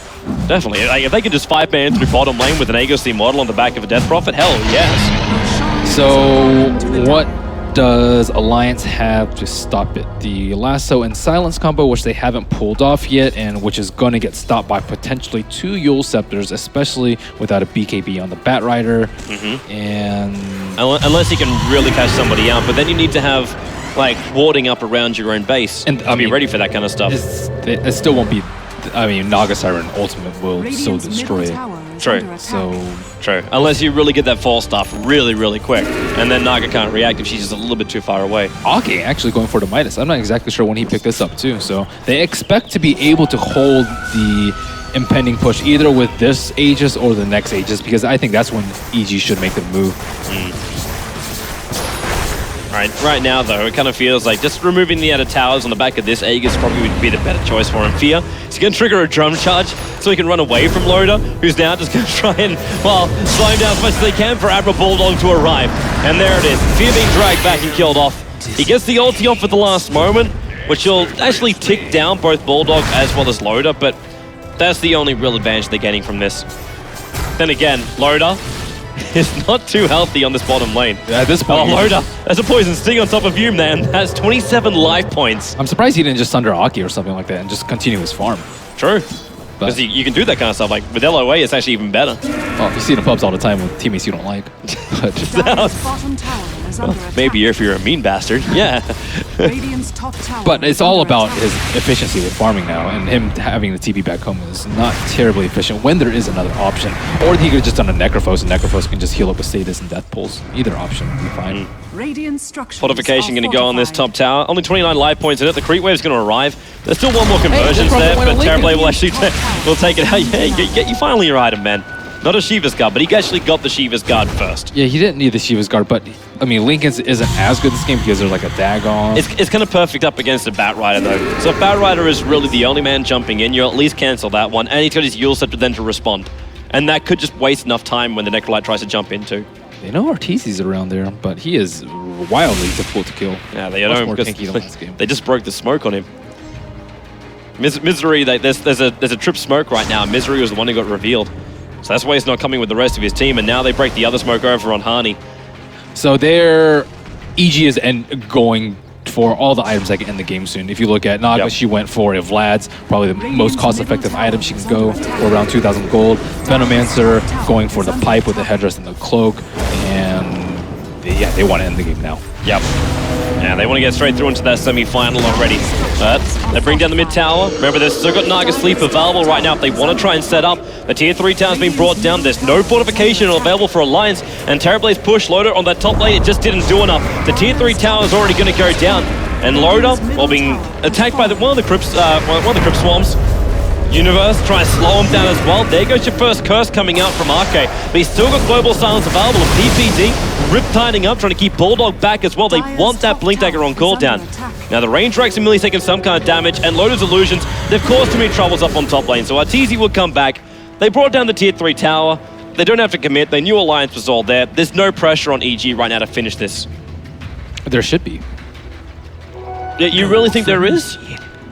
[SPEAKER 6] Definitely. Like, if they can just 5-man through bottom lane with an Aegis model on the back of a Death Prophet, hell yes.
[SPEAKER 7] So, what does Alliance have to stop it? The Lasso and Silence combo, which they haven't pulled off yet, and which is going to get stopped by potentially 2 Yule Scepters, especially without a BKB on the Bat Rider. And
[SPEAKER 6] unless you can really catch somebody out, but then you need to have like warding up around your own base and be ready for that kind of stuff.
[SPEAKER 7] It still won't be. I mean, Naga Siren Ultimate will so destroy it.
[SPEAKER 6] True. True. Unless you really get that fall stuff really, really quick, and then Naga can't react if she's just a little bit too far away.
[SPEAKER 7] Aki actually going for the Midas. I'm not exactly sure when he picked this up too. So they expect to be able to hold the impending push either with this Aegis or the next Aegis, because I think that's when EG should make the move.
[SPEAKER 6] Right now, though, it kind of feels like just removing the outer towers on the back of this Aegis probably would be the better choice for him. Fear, he's going to trigger a drum charge so he can run away from Loda, who's now just going to try and, well, slow him down as much as they can for Admiral Bulldog to arrive. And there it is. Fear being dragged back and killed off. He gets the ulti off at the last moment, which will actually tick down both Bulldog as well as Loda, but that's the only real advantage they're getting from this. Then again, Loda is not too healthy on this bottom lane.
[SPEAKER 7] At this point,
[SPEAKER 6] Loda, there's a poison sting on top of you, man. That's 27 life points.
[SPEAKER 7] I'm surprised he didn't just Thunder Aki or something like that and just continue his farm.
[SPEAKER 6] True. Because you can do that kind of stuff. Like with LOA, it's actually even better.
[SPEAKER 7] Well, you see it in pubs all the time with teammates you don't like.
[SPEAKER 6] Maybe if you're a mean bastard. Yeah.
[SPEAKER 7] But it's all about his efficiency with farming now, and him having the TP back home is not terribly efficient when there is another option. Or he could have just done a Necrophos, and Necrophos can just heal up with status and death pulls. Either option would be fine.
[SPEAKER 6] Fortification going to go on this top tower. Only 29 life points in it. The creep wave's going to arrive. There's still one more conversions there, but Terrorblade will actually will take it out. Yeah, you finally your item, man. Not a Shiva's Guard, but he actually got the Shiva's Guard first.
[SPEAKER 7] Yeah, he didn't need the Shiva's Guard, but I mean, Lincoln's isn't as good this game because there's like a Dagon.
[SPEAKER 6] It's kind of perfect up against a Bat Rider, though. So if Bat Rider is really the only man jumping in, you at least cancel that one, and he's got his Yule Scepter then to respond. And that could just waste enough time when the Necrolite tries to jump in too.
[SPEAKER 7] They know Arteezy's around there, but he is wildly difficult to kill.
[SPEAKER 6] Yeah, they don't because they just broke the smoke on him. Misery, there's a trip smoke right now. Misery was the one who got revealed. So that's why he's not coming with the rest of his team, and now they break the other smoke over on Hani.
[SPEAKER 7] So their EG is going for all the items that can end the game soon. If you look at Naga, she went for a Vlad's, probably the most cost-effective item she can go for around 2,000 gold. Venomancer going for the pipe with the headdress and the cloak, and they want to end the game now.
[SPEAKER 6] Yep. Yeah, they want to get straight through into that semi-final already. But they bring down the mid tower. Remember, they've still got Naga Sleep available right now if they want to try and set up. The tier 3 tower's been brought down. There's no fortification available for Alliance. And Terrorblade's push Loda on that top lane, it just didn't do enough. The tier 3 tower is already going to go down. And Loda, while being attacked by one of the Crypt Swarms, Universe try to slow him down as well. There goes your first curse coming out from Arcade. But he's still got Global Silence available. And PPD, rip-tiding up, trying to keep Bulldog back as well. They want that Blink Dagger on cooldown. Now the range Rex immediately taking some kind of damage, and Loda's illusions, they've caused too many troubles up on top lane. So Arteezy will come back. They brought down the tier 3 tower. They don't have to commit. They knew Alliance was all there. There's no pressure on EG right now to finish this.
[SPEAKER 7] There should be.
[SPEAKER 6] Yeah, you really think there is?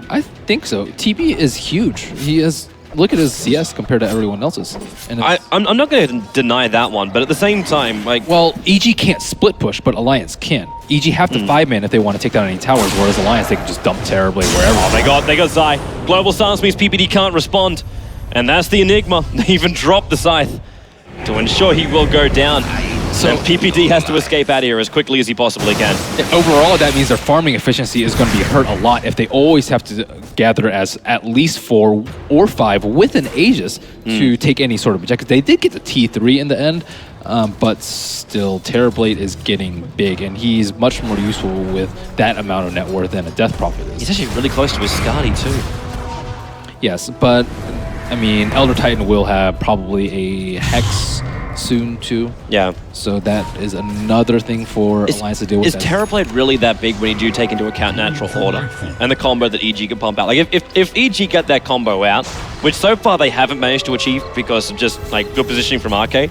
[SPEAKER 7] I think so. TB is huge. He is. Look at his CS compared to everyone else's. And
[SPEAKER 6] I'm not going to deny that one, but at the same time, like...
[SPEAKER 7] Well, EG can't split push, but Alliance can. EG have to 5-man if they want to take down any towers, whereas Alliance, they can just dump terribly wherever.
[SPEAKER 6] Oh, they got Zai. Global Silence means PPD can't respond. And that's the Enigma. They even dropped the Scythe to ensure he will go down. So and PPD has to escape out of here as quickly as he possibly can.
[SPEAKER 7] Overall, that means their farming efficiency is going to be hurt a lot if they always have to gather as at least 4 or 5 with an Aegis to take any sort of objective. They did get the T3 in the end, but still, Terrorblade is getting big, and he's much more useful with that amount of net worth than a Death Prophet is.
[SPEAKER 6] He's actually really close to his Skadi too.
[SPEAKER 7] Yes, but I mean, Elder Titan will have probably a Hex soon too. Yeah. So that is another thing for Alliance to deal with.
[SPEAKER 6] Is Terrorblade really that big when you do take into account natural order and the combo that EG can pump out? Like if EG get that combo out, which so far they haven't managed to achieve because of just like good positioning from Arcade,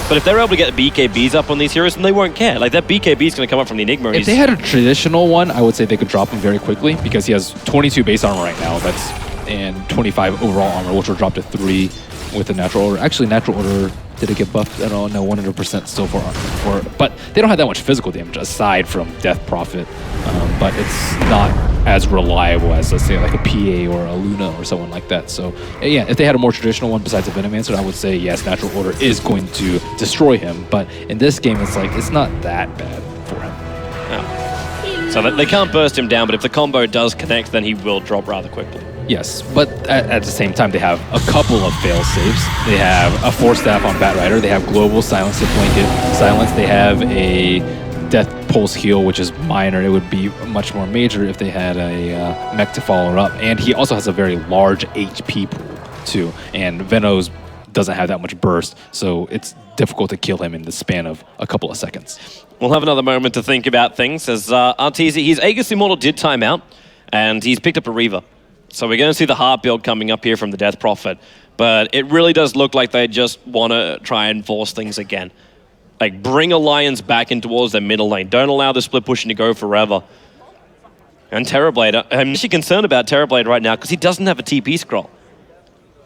[SPEAKER 6] but if they're able to get BKBs up on these heroes, then they won't care. Like that BKB is going to come up from the Enigma.
[SPEAKER 7] If they had a traditional one, I would say they could drop him very quickly because he has 22 base armor right now. And 25 overall armor, which will drop to 3 with the natural order. Actually, natural order Did it get buffed? I don't know, 100% still for but they don't have that much physical damage aside from Death Prophet. But it's not as reliable as, let's say, like a PA or a Luna or someone like that. So yeah, if they had a more traditional one besides a Venomancer, I would say yes, Natural Order is going to destroy him. But in this game, it's like it's not that bad for him.
[SPEAKER 6] Yeah. So they can't burst him down, but if the combo does connect, then he will drop rather quickly.
[SPEAKER 7] Yes, but at the same time, they have a couple of fail safes. They have a Force Staff on Batrider. They have Global Silence to Blanket Silence. They have a Death Pulse heal, which is minor. It would be much more major if they had a mech to follow her up. And he also has a very large HP pool, too. And Venos doesn't have that much burst, so it's difficult to kill him in the span of a couple of seconds.
[SPEAKER 6] We'll have another moment to think about things as Arteezy, his Aegis Immortal did time out, and he's picked up a Reaver. So we're going to see the hard build coming up here from the Death Prophet, but it really does look like they just want to try and force things again. Like, bring Alliance back in towards their middle lane. Don't allow the split pushing to go forever. And Terrorblade, I'm actually concerned about Terrorblade right now because he doesn't have a TP scroll.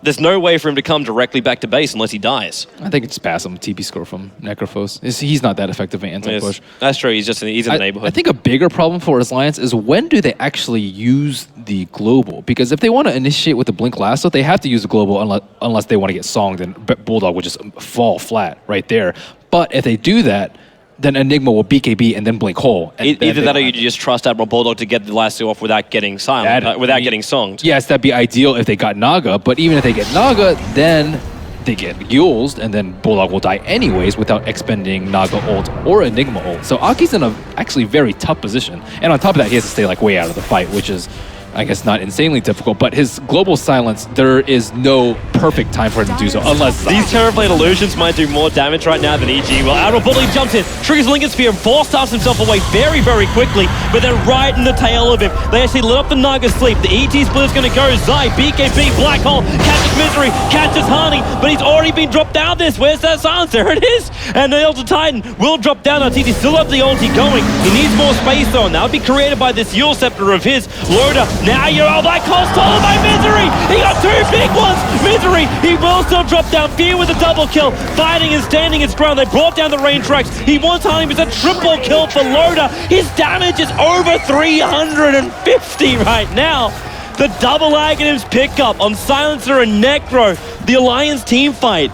[SPEAKER 6] There's no way for him to come directly back to base unless he dies.
[SPEAKER 7] I think it's pass him TP score from Necrophos. He's not that effective in anti-push.
[SPEAKER 6] That's true. He's in the neighborhood.
[SPEAKER 7] I think a bigger problem for his Alliance is when do they actually use the global? Because if they want to initiate with the Blink Lasso, they have to use the global unless they want to get songed, and Bulldog would just fall flat right there. But if they do that, then Enigma will BKB and then Blink Hole.
[SPEAKER 6] Either that or you just trust Admiral Bulldog to get the lasso off without getting silent, without getting songed.
[SPEAKER 7] Yes, that'd be ideal if they got Naga, but even if they get Naga, then they get Yulzed, and then Bulldog will die anyways without expending Naga ult or Enigma ult. So Aki's in a actually very tough position. And on top of that, he has to stay like way out of the fight, which is, I guess, not insanely difficult, but his global silence, there is no perfect time for him to do so, unless...
[SPEAKER 6] These Terrorblade illusions might do more damage right now than EG will. Admiral Bulldog jumps in, triggers Lincoln Sphere, and force-starts himself away very, very quickly, but then right in the tail of him, they actually lit up the Naga sleep. The EG split is going to go. Zai, BKB, Black Hole, catches Misery, catches Harney, but he's already been dropped down this. Where's that silence? There it is! And the Elder Titan will drop down. Arteezy still has the ulti going. He needs more space though, and that would be created by this Yule Scepter of his. Loader, now you're all Black Hole stolen by Misery! He got two big ones! Misery, he will still drop down. Fear with a double kill, fighting and standing his ground. They brought down the range tracks. He wants Harney, but it's a triple kill for Loader. His damage is over 350 right now. The double Aghanims pickup on Silencer and Necro. The Alliance team fight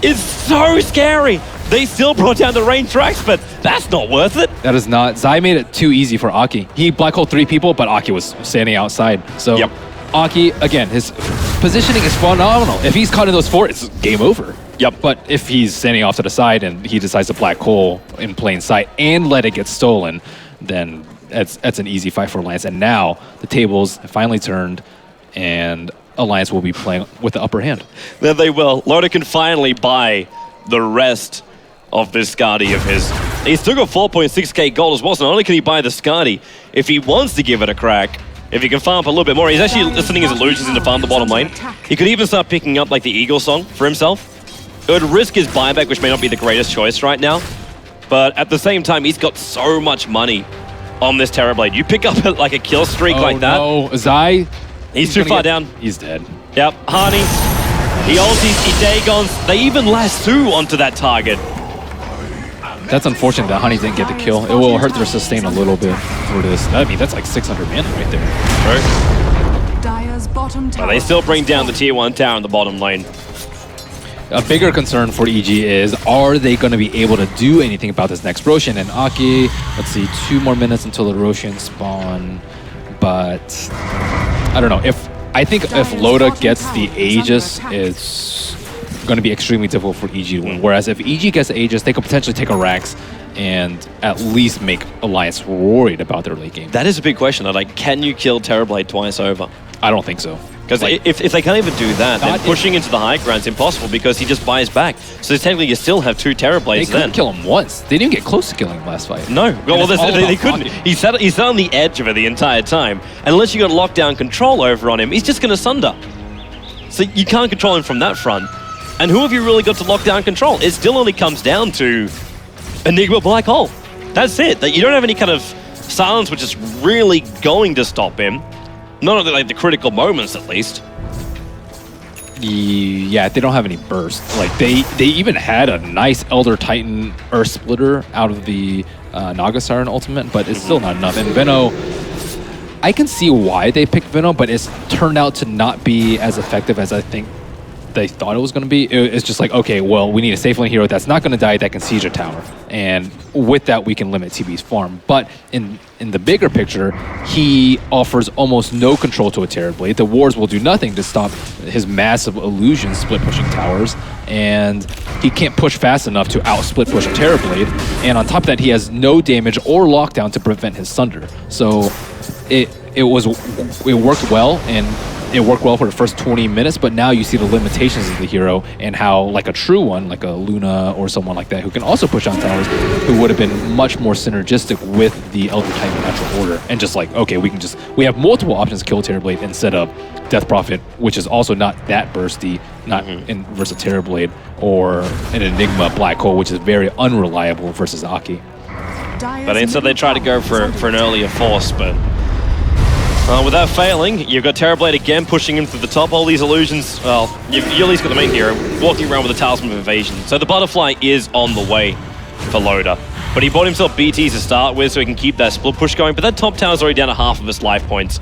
[SPEAKER 6] is so scary. They still brought down the range tracks, but that's not worth it.
[SPEAKER 7] That is not. Zai made it too easy for Aki. He black holed 3 people, but Aki was standing outside. So Aki, again, his positioning is phenomenal. If he's caught in those 4, it's game over.
[SPEAKER 6] Yep.
[SPEAKER 7] But if he's standing off to the side and he decides to black hole in plain sight and let it get stolen, then that's an easy fight for Alliance. And now the tables have finally turned, and Alliance will be playing with the upper hand.
[SPEAKER 6] Then they will. Loader can finally buy the rest of this Skadi of his. He's still got 4.6k gold as well, so not only can he buy the Skadi, if he wants to give it a crack, if he can farm up a little bit more, he's actually listening his illusions into farm the bottom lane. He could even start picking up like the Eagle song for himself. It would risk his buyback, which may not be the greatest choice right now, but at the same time, he's got so much money on this Terrorblade. You pick up like a kill streak like that.
[SPEAKER 7] Oh no, Zai.
[SPEAKER 6] He's too far down.
[SPEAKER 7] He's dead.
[SPEAKER 6] Yep, Harney. He ultis, he Dagons. They even lasso onto that target.
[SPEAKER 7] That's unfortunate that Honey didn't get the kill. It will hurt their sustain a little bit for this. I mean, that's like 600 mana right there.
[SPEAKER 8] Dire's bottom tower.
[SPEAKER 6] But they still bring down the tier 1 tower in the bottom lane.
[SPEAKER 7] A bigger concern for EG is, are they going to be able to do anything about this next Roshan? And Aki, let's see, 2 more minutes until the Roshan spawn. But I don't know. I think if Loda gets the Aegis, it's going to be extremely difficult for EG to win. Whereas if EG gets the Aegis, they could potentially take a Rax and at least make Alliance worried about their late game.
[SPEAKER 6] That is a big question. Like, can you kill Terrorblade twice over?
[SPEAKER 7] I don't think so.
[SPEAKER 6] Because like, if they can't even do that, then pushing into the high ground is impossible because he just buys back. So technically you still have 2 Terrorblades
[SPEAKER 7] then. They couldn't kill him once. They didn't get close to killing him last fight.
[SPEAKER 6] No. Well, they couldn't. He sat on the edge of it the entire time. Unless you got lockdown control over on him, he's just going to sunder. So you can't control him from that front. And who have you really got to lock down control? It still only comes down to Enigma Black Hole. That's it. That you don't have any kind of silence which is really going to stop him. Not at like the critical moments, at least.
[SPEAKER 7] Yeah, they don't have any burst. Like they even had a nice Elder Titan Earth Splitter out of the Naga Siren ultimate, but it's still not enough. And Veno, I can see why they picked Veno, but it's turned out to not be as effective as I think they thought it was going to be. It's just like, okay, well, we need a safe lane hero that's not going to die, that can siege a tower. And with that, we can limit TB's farm. But in the bigger picture, he offers almost no control to a Terrorblade. The wards will do nothing to stop his massive illusion split pushing towers. And he can't push fast enough to out-split push a Terrorblade. And on top of that, he has no damage or lockdown to prevent his Sunder. So it worked well, and it worked well for the first 20 minutes, but now you see the limitations of the hero and how, like a true one, like a Luna or someone like that, who can also push on towers, who would have been much more synergistic with the Elder Titan Natural Order. And just like, okay, we have multiple options to kill Terrorblade instead of Death Prophet, which is also not that bursty, not in versus Terrorblade, or an Enigma Black Hole, which is very unreliable versus Aki.
[SPEAKER 6] But instead they try to go for an earlier force, but without failing, you've got Terrorblade again pushing him through the top. All these illusions, well, you at least got the main hero walking around with a Talisman of Evasion. So the Butterfly is on the way for Loda. But he bought himself BTs to start with so he can keep that split push going. But that top tower's already down to half of his life points.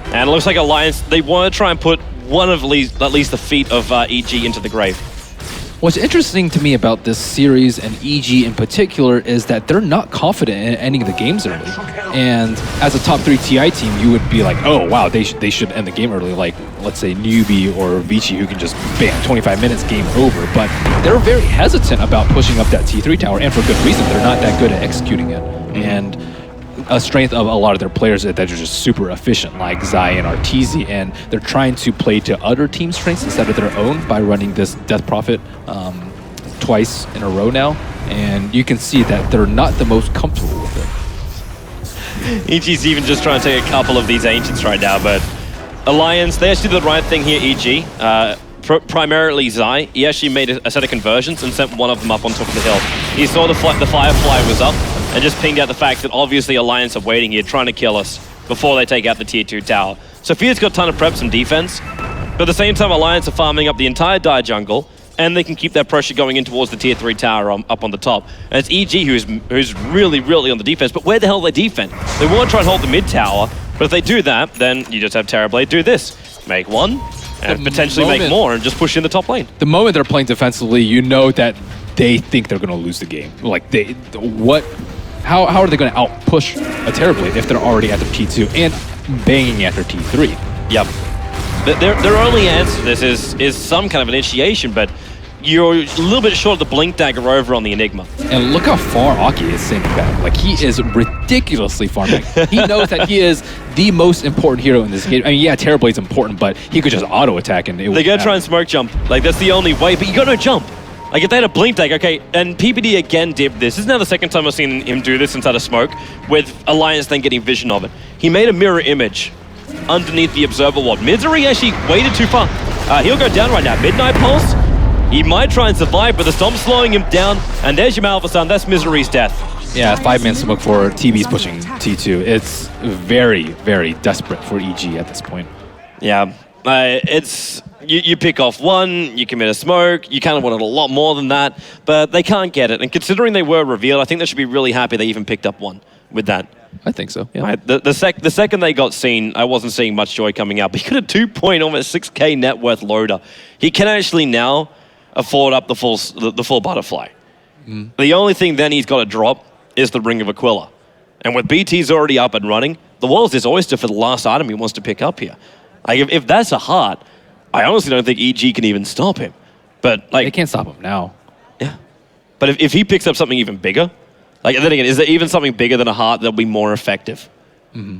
[SPEAKER 6] And it looks like Alliance, they want to try and put one of at least the feet of EG into the grave.
[SPEAKER 7] What's interesting to me about this series and EG in particular is that they're not confident in ending the games early. And as a top 3 TI team, you would be like, oh wow, they should end the game early, like let's say Newbie or Vici, who can just bam, 25 minutes, game over. But they're very hesitant about pushing up that T3 tower, and for good reason. They're not that good at executing it. And a strength of a lot of their players is that they're just super efficient, like Zai and Arteezy, and they're trying to play to other team strengths instead of their own by running this Death Prophet twice in a row now, and you can see that they're not the most comfortable with it.
[SPEAKER 6] EG's even just trying to take a couple of these Ancients right now, but Alliance, they actually did the right thing here, EG. Primarily Zai, he actually made a set of conversions and sent one of them up on top of the hill. He saw the Firefly was up and just pinged out the fact that obviously Alliance are waiting here trying to kill us before they take out the tier 2 tower. Sophia's got a ton of preps and defense, but at the same time Alliance are farming up the entire Dire jungle, and they can keep that pressure going in towards the tier 3 tower up on the top. And it's EG who's really, really on the defense, but where the hell do they defend? They want to try and hold the mid tower, but if they do that, then you just have Terrorblade do this. Make one, and potentially make more, and just push in the top lane.
[SPEAKER 7] The moment they're playing defensively, you know that they think they're going to lose the game. Like, how are they going to out-push a Terrorblade if they're already at their T2 and banging at their T3?
[SPEAKER 6] Yep. Their only answer to this is some kind of initiation, but you're a little bit short of the Blink Dagger over on the Enigma.
[SPEAKER 7] And look how far Aki is sending back. Like, he is ridiculously far back. He knows that he is the most important hero in this game. I mean, yeah, Terrorblade's important, but he could just auto-attack and it would
[SPEAKER 6] They gotta try and smoke jump. Like, that's the only way, but you gotta jump. Like, if they had a Blink Dagger, okay, and PPD again did this. This is now the second time I've seen him do this inside of smoke, with Alliance then getting vision of it. He made a mirror image underneath the Observer Ward. Misery actually waited too far. He'll go down right now. Midnight Pulse. He might try and survive, but the Stomp's slowing him down. And there's your Malphasar. That's Misery's death.
[SPEAKER 7] Yeah, 5-man smoke for TB's pushing T2. It's very, very desperate for EG at this point.
[SPEAKER 6] Yeah, it's... You pick off one, you commit a smoke, you kind of wanted a lot more than that, but they can't get it. And considering they were revealed, I think they should be really happy they even picked up one with that.
[SPEAKER 7] I think so, yeah.
[SPEAKER 6] Right. The second they got seen, I wasn't seeing much joy coming out. But he got a 2 almost 6K net worth loader. He can actually now afford up the full Butterfly. The only thing then he's got to drop is the Ring of Aquila. And with BT's already up and running, the world's his oyster for the last item he wants to pick up here. Like, if that's a heart, I honestly don't think EG can even stop him. But like,
[SPEAKER 7] they can't stop him now.
[SPEAKER 6] Yeah. But if he picks up something even bigger, like, then again, is there even something bigger than a heart that'll be more effective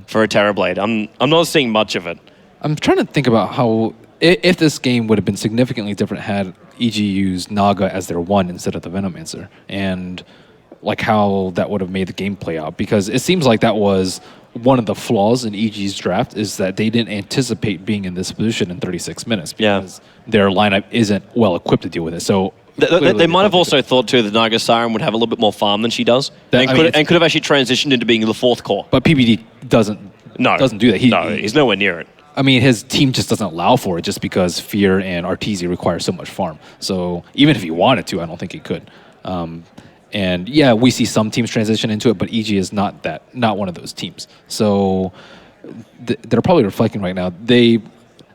[SPEAKER 6] for a Terrorblade? I'm not seeing much of it.
[SPEAKER 7] I'm trying to think about how, if this game would have been significantly different had EG used Naga as their one instead of the Venomancer, and like how that would have made the game play out. Because it seems like that was one of the flaws in EG's draft, is that they didn't anticipate being in this position in 36 minutes because their lineup isn't well equipped to deal with it. So
[SPEAKER 6] they might have also thought too that Naga Siren would have a little bit more farm than she does, and could have actually transitioned into being the fourth core.
[SPEAKER 7] But PPD doesn't do that.
[SPEAKER 6] He's nowhere near it.
[SPEAKER 7] I mean, his team just doesn't allow for it just because Fear and Arteezy require so much farm. So even if he wanted to, I don't think he could. And yeah, we see some teams transition into it, but EG is not one of those teams. So they're probably reflecting right now.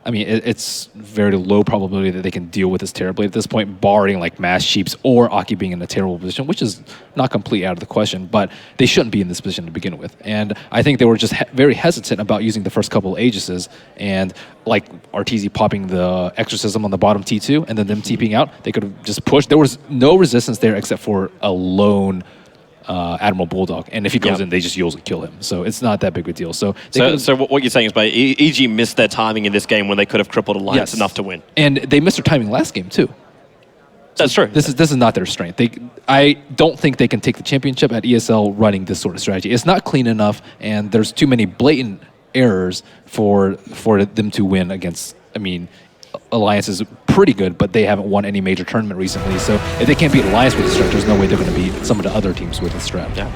[SPEAKER 7] It's very low probability that they can deal with this Terrorblade at this point, barring like Mass Sheeps or Aki being in a terrible position, which is not completely out of the question, but they shouldn't be in this position to begin with. And I think they were just very hesitant about using the first couple of Aegises, and like Arteezy popping the Exorcism on the bottom T2 and then them TPing out, they could have just pushed. There was no resistance there except for a lone Admiral Bulldog, and if he goes in, they just usually kill him. So it's not that big a deal. So
[SPEAKER 6] what you're saying is, by EG missed their timing in this game when they could have crippled Alliance enough to win,
[SPEAKER 7] and they missed their timing last game too.
[SPEAKER 6] That's true.
[SPEAKER 7] This is not their strength. I don't think they can take the championship at ESL running this sort of strategy. It's not clean enough, and there's too many blatant errors for them to win against. I mean, Alliance is pretty good, but they haven't won any major tournament recently. So if they can't beat Alliance with the strat, there's no way they're going to beat some of the other teams with the strat.
[SPEAKER 6] Yeah.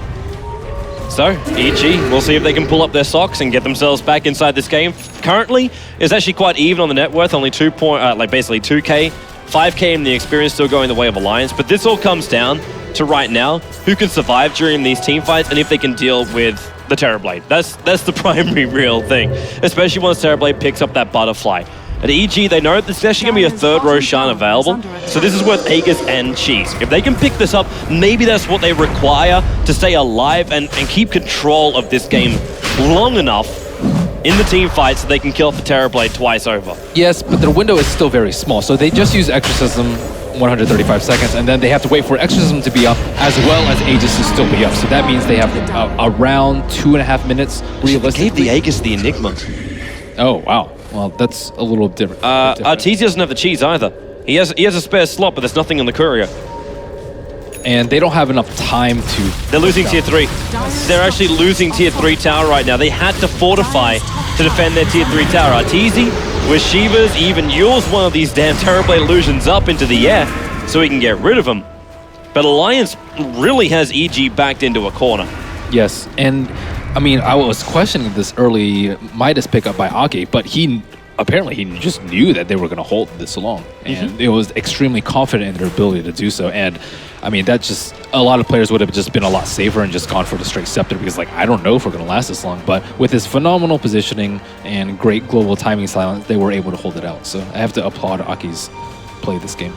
[SPEAKER 6] So, EG, we'll see if they can pull up their socks and get themselves back inside this game. Currently, it's actually quite even on the net worth, only basically 2K, 5K in the experience, still going the way of Alliance. But this all comes down to right now, who can survive during these team fights and if they can deal with the Terrorblade. That's the primary real thing, especially once Terrorblade picks up that butterfly. At EG, they know there's actually going to be a third Roshan available, so this is worth Aegis and Cheese. If they can pick this up, maybe that's what they require to stay alive and keep control of this game long enough in the team fight so they can kill off the Terrorblade twice over.
[SPEAKER 7] Yes, but their window is still very small, so they just use Exorcism 135 seconds, and then they have to wait for Exorcism to be up as well as Aegis to still be up. So that means they have around 2.5 minutes realistically.
[SPEAKER 6] They gave the Aegis the Enigma.
[SPEAKER 7] Oh, wow. Well, that's a little different.
[SPEAKER 6] Arteezy doesn't have the cheese either. He has a spare slot, but there's nothing on the courier.
[SPEAKER 7] And they don't have enough time to...
[SPEAKER 6] They're losing tier 3. They're actually losing tier 3 tower right now. They had to fortify to defend their tier 3 tower. Arteezy, with Shivas, even use one of these damn Terrorblade illusions up into the air so he can get rid of them. But Alliance really has EG backed into a corner.
[SPEAKER 7] Yes, and I mean, I was questioning this early Midas pickup by Ake, but apparently he just knew that they were going to hold this long, and it was extremely confident in their ability to do so. And I mean, that just, a lot of players would have just been a lot safer and just gone for the straight scepter because, like, I don't know if we're going to last this long. But with his phenomenal positioning and great global timing silence, they were able to hold it out. So I have to applaud Aki's play this game.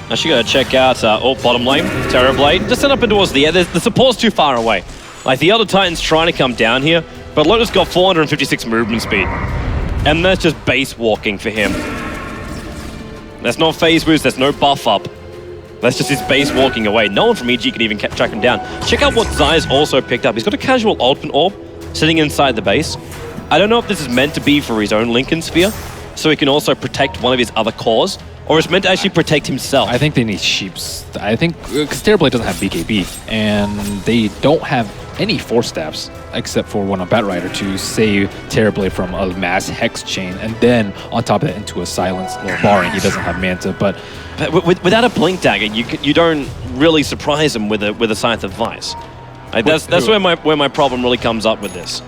[SPEAKER 6] Actually, got to check out bottom lane, Terrorblade. Just set up towards the air. The support's too far away. Like, the other Titan's trying to come down here, but Lotus got 456 movement speed. And that's just base walking for him. That's not phase boost, there's no buff up. That's just his base walking away. No one from EG can even track him down. Check out what Zai's also picked up. He's got a casual ultimate orb sitting inside the base. I don't know if this is meant to be for his own Lincoln Sphere, so he can also protect one of his other cores, or it's meant to actually protect himself.
[SPEAKER 7] I think they need Sheeps. I think, because Terrorblade doesn't have BKB, and they don't have any Force Staffs, except for one on Batrider to save Terrorblade from a mass Hex chain, and then on top of that into a Silence, well, barring he doesn't have Manta, but
[SPEAKER 6] without a Blink Dagger, you don't really surprise him with a Scythe of Vice. Like, that's where my problem really comes up with this.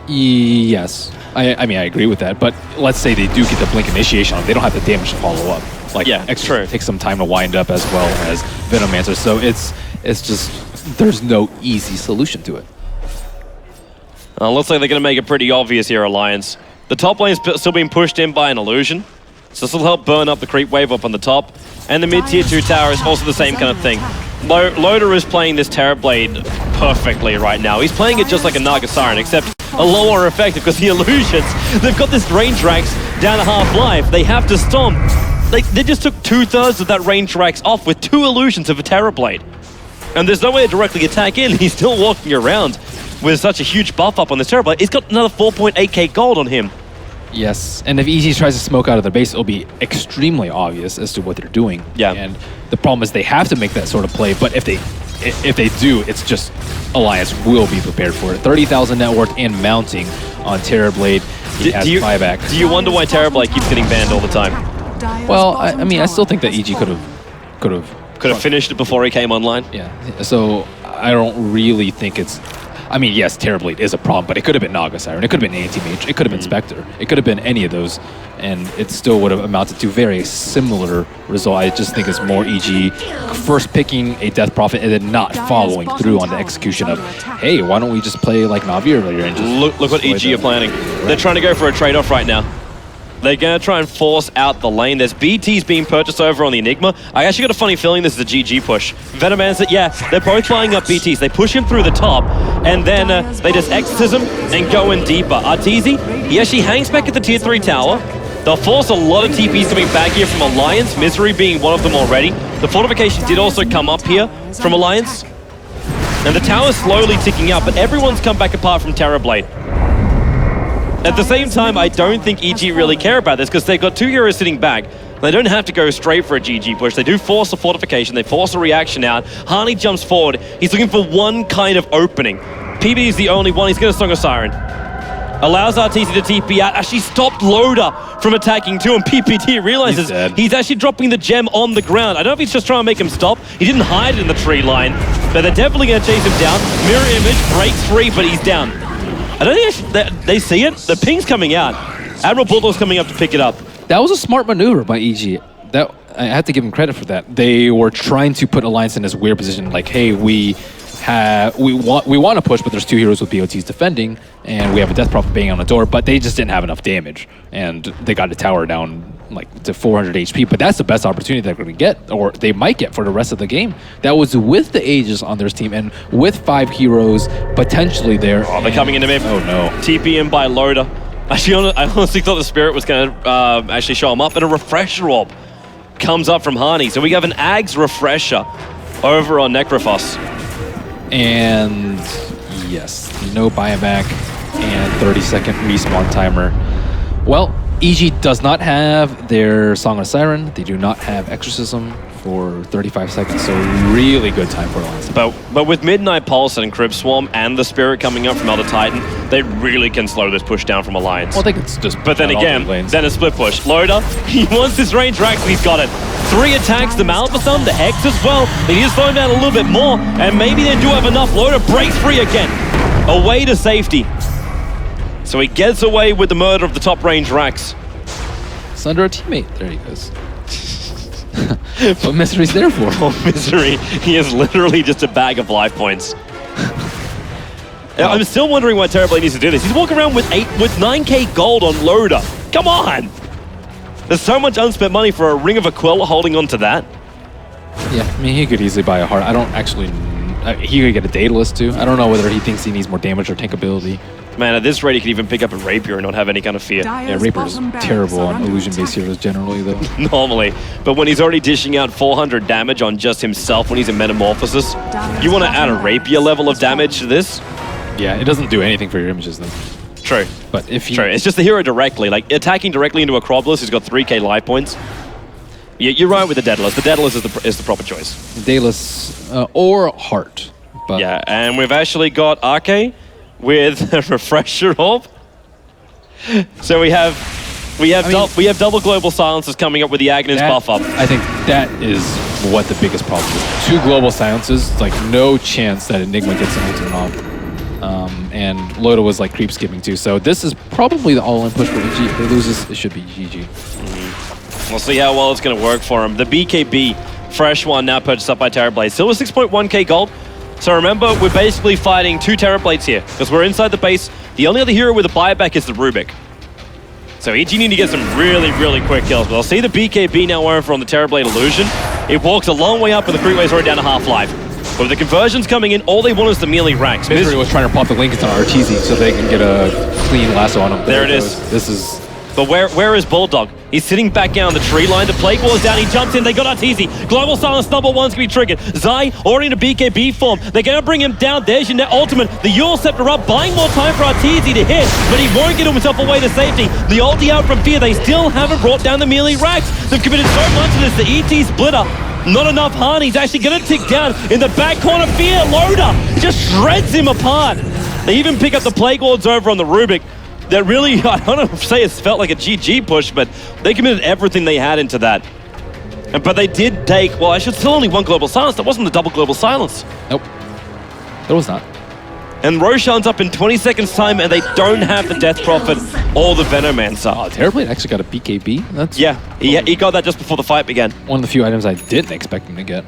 [SPEAKER 7] Yes. I mean, I agree with that, but let's say they do get the Blink Initiation on them, they don't have the damage to follow up. Like,
[SPEAKER 6] yeah,
[SPEAKER 7] extra takes some time to wind up as well as Venomancer, so it's just, there's no easy solution to it.
[SPEAKER 6] Looks like they're going to make it pretty obvious here, Alliance. The top lane is still being pushed in by an illusion, so this will help burn up the creep wave up on the top. And the mid-tier 2 tower is also the same kind of thing. Loader is playing this Terrorblade perfectly right now. He's playing it just like a Naga Siren, except a lower effect because the illusions. They've got this range racks down to half-life. They have to stomp. They just took 2/3 of that range racks off with 2 illusions of a Terrorblade. And there's no way to directly attack in. He's still walking around with such a huge buff up on this Terrorblade. He's got another 4.8k gold on him.
[SPEAKER 7] Yes, and if EG tries to smoke out of their base, it'll be extremely obvious as to what they're doing.
[SPEAKER 6] Yeah.
[SPEAKER 7] And the problem is they have to make that sort of play, but if they do, it's just Alliance will be prepared for it. 30,000 net worth and mounting on Terrorblade. He has buyback.
[SPEAKER 6] Do you wonder why Terrorblade keeps getting banned all the time?
[SPEAKER 7] Well, I mean, I still think that EG could have
[SPEAKER 6] finished it before he came online.
[SPEAKER 7] Yeah. So I don't really think it's. I mean, yes, Terrorblade is a problem, but it could have been Naga Siren, it could have been Anti-Mage, it could have been Spectre, it could have been any of those, and it still would have amounted to very similar result. I just think it's more EG first picking a Death Prophet and then not following through on the execution of, hey, why don't we just play like Navi earlier and just
[SPEAKER 6] look what EG are planning. They're trying to go for a trade-off right now. They're going to try and force out the lane. There's BTs being purchased over on the Enigma. I actually got a funny feeling this is a GG push. Venoman said, yeah, they're both buying up BTs. They push him through the top, and then they just exorcism and go in deeper. Arteezy, he actually hangs back at the tier 3 tower. They'll force a lot of TPs coming back here from Alliance, Misery being one of them already. The fortification did also come up here from Alliance. And the tower's slowly ticking out, but everyone's come back apart from Terrorblade. At the same time, I don't think EG really care about this because they've got 2 heroes sitting back. They don't have to go straight for a GG push. They do force a fortification. They force a reaction out. Harney jumps forward. He's looking for one kind of opening. PB is the only one. He's going to Song of Siren. Allows RTC to TP out. Actually stopped Loader from attacking too, and PPT realizes he's actually dropping the gem on the ground. I don't know if he's just trying to make him stop. He didn't hide it in the tree line, but they're definitely going to chase him down. Mirror image breaks free, but he's down. I don't think they see it. The ping's coming out. Admiral Bulldog's coming up to pick it up.
[SPEAKER 7] That was a smart maneuver by EG. That I have to give him credit for that. They were trying to put Alliance in this weird position, like, hey, we want to push, but there's 2 heroes with BOTs defending, and we have a Death Prophet banging on the door, but they just didn't have enough damage, and they got the tower down like to 400 HP. But that's the best opportunity they're going to get, or they might get for the rest of the game. That was with the Aegis on their team, and with 5 heroes potentially there.
[SPEAKER 6] Oh, they're coming into mid.
[SPEAKER 7] Oh no!
[SPEAKER 6] TP in by Loader. Actually, I honestly thought the Spirit was going to actually show him up, and a Refresher Orb comes up from Harney. So we have an Ags Refresher over on Necrophos.
[SPEAKER 7] And yes, no buyback and 30-second respawn timer. Well, EG does not have their Song of Siren. They do not have Exorcism for 35 seconds, so really good time for Alliance.
[SPEAKER 6] But with Midnight Pulse and Crib Swarm and the Spirit coming up from Elder Titan, they really can slow this push down from Alliance.
[SPEAKER 7] Well, they can just.
[SPEAKER 6] But then again, then a split push. Loader, he wants this range rack, and he's got it. 3 attacks, the Malphasum, the Hex as well. They need to slow him down a little bit more, and maybe they do have enough. Loader breaks free again. Away to safety. So he gets away with the murder of the top range racks.
[SPEAKER 7] It's under a teammate. There he goes. What Misery's there for?
[SPEAKER 6] Oh, Misery. He is literally just a bag of life points. I'm still wondering why Terrorblade needs to do this. He's walking around with 9k gold on Loader. Come on! There's so much unspent money for a Ring of Aquila holding on to that.
[SPEAKER 7] Yeah, I mean, he could easily buy a heart. I don't actually... he could get a Daedalus too. I don't know whether he thinks he needs more damage or tank ability.
[SPEAKER 6] Man, at this rate, he could even pick up a Rapier and not have any kind of fear.
[SPEAKER 7] Yeah, Rapier's terrible on illusion-based heroes generally, though.
[SPEAKER 6] Normally. But when he's already dishing out 400 damage on just himself when he's in Metamorphosis, you want to add a Rapier level of damage to this?
[SPEAKER 7] Yeah, it doesn't do anything for your images, though.
[SPEAKER 6] True.
[SPEAKER 7] But if you...
[SPEAKER 6] True, it's just the hero directly. Like, attacking directly into Acropolis who's got 3k life points. Yeah, you're right with the Daedalus. The Daedalus is the proper choice.
[SPEAKER 7] Daedalus or Heart. But
[SPEAKER 6] yeah, and we've actually got Arke with a Refresher Orb. So we have double global silences coming up with the Agnes buff up.
[SPEAKER 7] I think that is what the biggest problem is. 2 global silences, like no chance that Enigma gets an ultimate off. And Loda was like creep skipping too. So this is probably the all-in push for EG. If they lose this, it should be GG.
[SPEAKER 6] We'll see how well it's going to work for him. The BKB, fresh one, now purchased up by Terrorblade. Still with 6.1k gold. So remember, we're basically fighting 2 Terrorblades here, because we're inside the base. The only other hero with a buyback is the Rubik. So EG need to get some really, really quick kills. But I'll see the BKB now over on the Terrorblade Illusion. It walks a long way up, and the Creepway's already down to half-life. But with the conversions coming in, all they want is the melee racks.
[SPEAKER 7] Misery was trying to pop the Lincolns on Arteezy so they can get a clean lasso on him.
[SPEAKER 6] There it is.
[SPEAKER 7] This is...
[SPEAKER 6] But where is Bulldog? He's sitting back down the tree line. The Plague Wall is down. He jumps in. They got Arteezy. Global Silence #1's going to be triggered. Zai already in a BKB form. They're going to bring him down. There's your net ultimate. The Eul Scepter up, buying more time for Arteezy to hit, but he won't get himself away to safety. The ulti out from Fear. They still haven't brought down the melee racks. They've committed so much to this. The ET splitter. Not enough Harney's actually going to tick down in the back corner. Fear, Loader, just shreds him apart. They even pick up the Plague Lords over on the Rubik. That really, I don't know if say it felt like a GG push, but they committed everything they had into that. But they did take, well, I should still only 1 global silence. That wasn't the double global silence.
[SPEAKER 7] Nope. That was not.
[SPEAKER 6] And Roshan's up in 20 seconds time, and they don't have the Death Prophet or the Venomancer.
[SPEAKER 7] Oh, Terrorblade actually got a BKB. That's
[SPEAKER 6] he got that just before the fight began.
[SPEAKER 7] one of the few items I didn't expect him to get.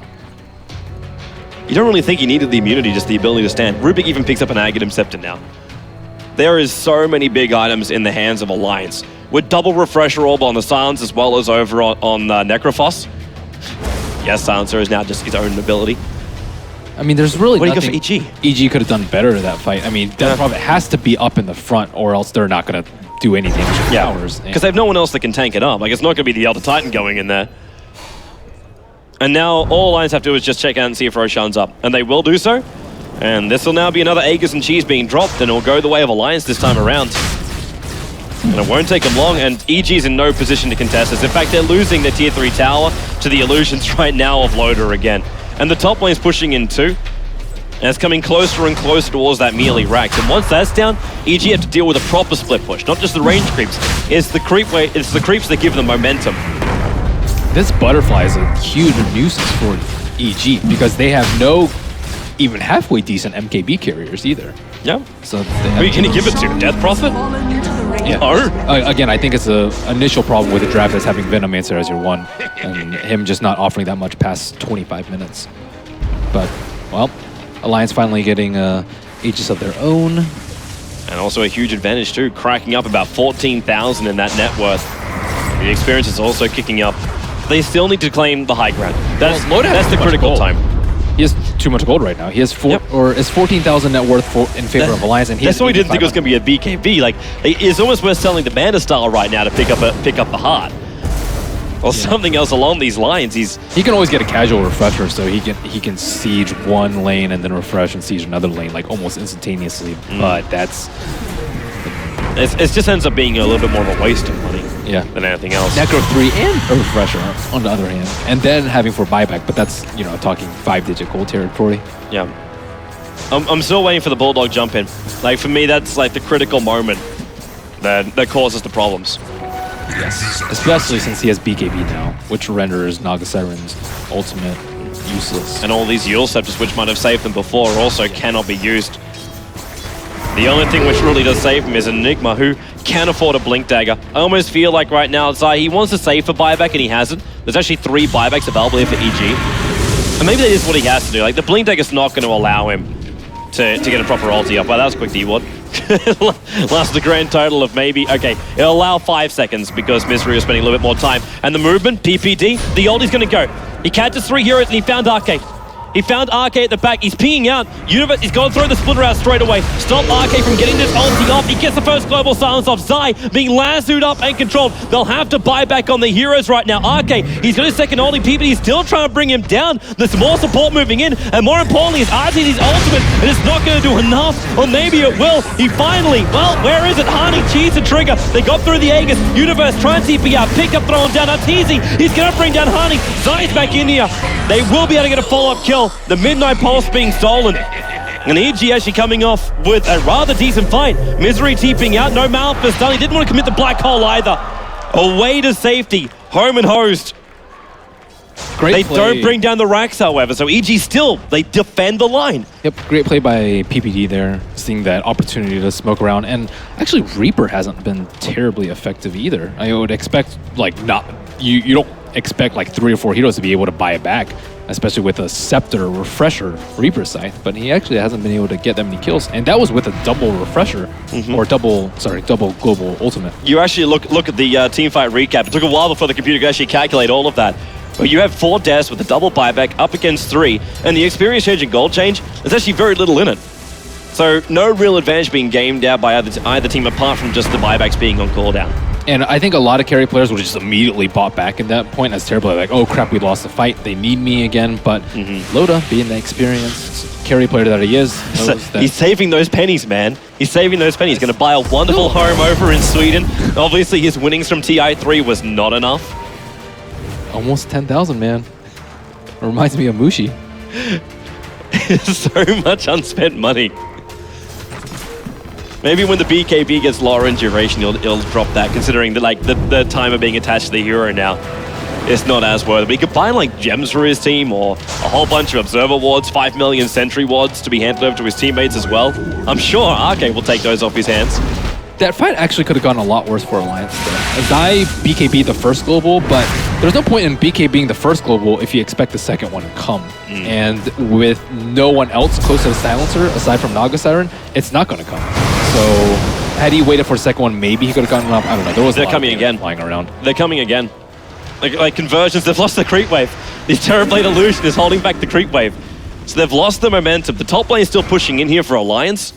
[SPEAKER 6] You don't really think he needed the immunity, just the ability to stand. Rubik even picks up an Aghanim Scepter now. There is so many big items in the hands of Alliance. With double Refresher Orb on the Silence as well as over on Necrophos. Yes, Silencer is now just his own ability.
[SPEAKER 7] I mean, there's really
[SPEAKER 6] What do you
[SPEAKER 7] nothing
[SPEAKER 6] got for EG?
[SPEAKER 7] EG could have done better in that fight. I mean, Death Prophet has to be up in the front or else they're not going to do any damage with powers.
[SPEAKER 6] Because they have no one else that can tank it up. Like, it's not going to be the Elder Titan going in there. And now all Alliance have to do is just check out and see if Roshan's up. And they will do so. And this will now be another Aegis and Cheese being dropped, and it'll go the way of Alliance this time around. And it won't take them long, and EG's in no position to contest this. In fact, they're losing their tier 3 tower to the illusions right now of Loader again. And the top lane's pushing in too. And it's coming closer and closer towards that melee rack. And once that's down, EG have to deal with a proper split push, not just the range creeps. It's the creeps that give them momentum.
[SPEAKER 7] This Butterfly is a huge nuisance for EG because they have no even halfway decent MKB carriers either.
[SPEAKER 6] Yeah.
[SPEAKER 7] So
[SPEAKER 6] who are you going to give it to? Death Prophet?
[SPEAKER 7] Yeah. Again, I think it's an initial problem with the draft that's having Venomancer as your one, and him just not offering that much past 25 minutes. But, well, Alliance finally getting Aegis of their own.
[SPEAKER 6] And also a huge advantage too, cracking up about 14,000 in that net worth. The experience is also kicking up. They still need to claim the high ground. That's the critical time.
[SPEAKER 7] He has too much gold right now. He has 14,000 net worth in favor of Alliance, and
[SPEAKER 6] that's why we didn't think it was going to be a BKB. Like, it's almost worth selling the Mana style right now to pick up the heart, or something else along these lines.
[SPEAKER 7] He can always get a casual refresher, so he can siege one lane and then refresh and siege another lane like almost instantaneously. But that's
[SPEAKER 6] it just ends up being a little bit more of a waste of money than anything else.
[SPEAKER 7] Necro 3 and a refresher on the other hand, and then having for buyback, but that's talking 5-digit gold territory.
[SPEAKER 6] Yeah, I'm still waiting for the Bulldog jump in. Like, for me, that's like the critical moment that causes the problems.
[SPEAKER 7] Yes, especially since he has BKB now, which renders Naga Siren's ultimate useless.
[SPEAKER 6] And all these Yule Scepters, which might have saved them before, also cannot be used. The only thing which really does save him is Enigma, who can afford a Blink Dagger. I almost feel like right now, Zai, he wants to save for buyback and he hasn't. There's actually 3 buybacks available here for EG. And maybe that is what he has to do. Like, the Blink Dagger's not going to allow him to get a proper ulti up. Wow, that was a quick D-ward. Last the grand total of maybe, okay, it'll allow 5 seconds because Misery was spending a little bit more time. And the movement, PPD, the ulti's going to go. He catches 3 heroes and he found Arcade. He found Arcade at the back. He's pinging out. Universe, he's going to throw the splitter out straight away. Stop Arcade from getting this ulti off. He gets the first global silence off. Zai being lassoed up and controlled. They'll have to buy back on the heroes right now. Arcade, he's got his second ulti. He's still trying to bring him down. There's more support moving in. And more importantly, is RTD's ultimate. And it's not going to do enough. Or maybe it will. He finally, well, where is it? Hani cheats the trigger. They got through the Aegis. Universe trying to TP out. Pick up, throwing down. Arteezy, he's going to bring down Hani. Zai's back in here. They will be able to get a follow-up kill. The Midnight Pulse being stolen. And EG actually coming off with a rather decent fight. Misery TPing out, no Malphus done. He didn't want to commit the Black Hole either. Away to safety, home and host. They don't bring down the racks, however, so EG still, they defend the line.
[SPEAKER 7] Yep, great play by PPD there, seeing that opportunity to smoke around. And actually, Reaper hasn't been terribly effective either. I would expect, like, you don't expect like 3 or 4 heroes to be able to buy it back, especially with a Scepter Refresher Reaper Scythe, but he actually hasn't been able to get that many kills, and that was with a double Refresher, or double Global Ultimate.
[SPEAKER 6] You actually look at the teamfight recap. It took a while before the computer could actually calculate all of that. But you have 4 deaths with a double buyback up against 3, and the experience change and gold change, there's actually very little in it. So no real advantage being gamed out by either team apart from just the buybacks being on cooldown.
[SPEAKER 7] And I think a lot of carry players would just immediately bought back at that point as terrible. Like, oh crap, we lost the fight. They need me again. But Loda, being the experienced carry player that he is, knows that
[SPEAKER 6] he's saving those pennies, man. He's saving those pennies. He's going to buy a wonderful home over in Sweden. Obviously, his winnings from TI3 was not enough.
[SPEAKER 7] Almost 10,000, man. Reminds me of Mushi.
[SPEAKER 6] So much unspent money. Maybe when the BKB gets lower in duration, it'll drop that, considering that the time of being attached to the hero now it's not as worth it. But he could buy like gems for his team or a whole bunch of observer wards, 5 million sentry wards to be handed over to his teammates as well. I'm sure Arke will take those off his hands.
[SPEAKER 7] That fight actually could have gone a lot worse for Alliance though. Zai BKB the first global, but there's no point in BK being the first global if you expect the second one to come. And with no one else close to the silencer, aside from Naga Siren, it's not going to come. So had he waited for the second one, maybe he could have gotten up. I don't know. There was
[SPEAKER 6] They're coming again.
[SPEAKER 7] Flying around.
[SPEAKER 6] They're coming again. Like conversions, they've lost the creep wave. The Terrorblade illusion is holding back the creep wave. So they've lost the momentum. The top lane is still pushing in here for Alliance.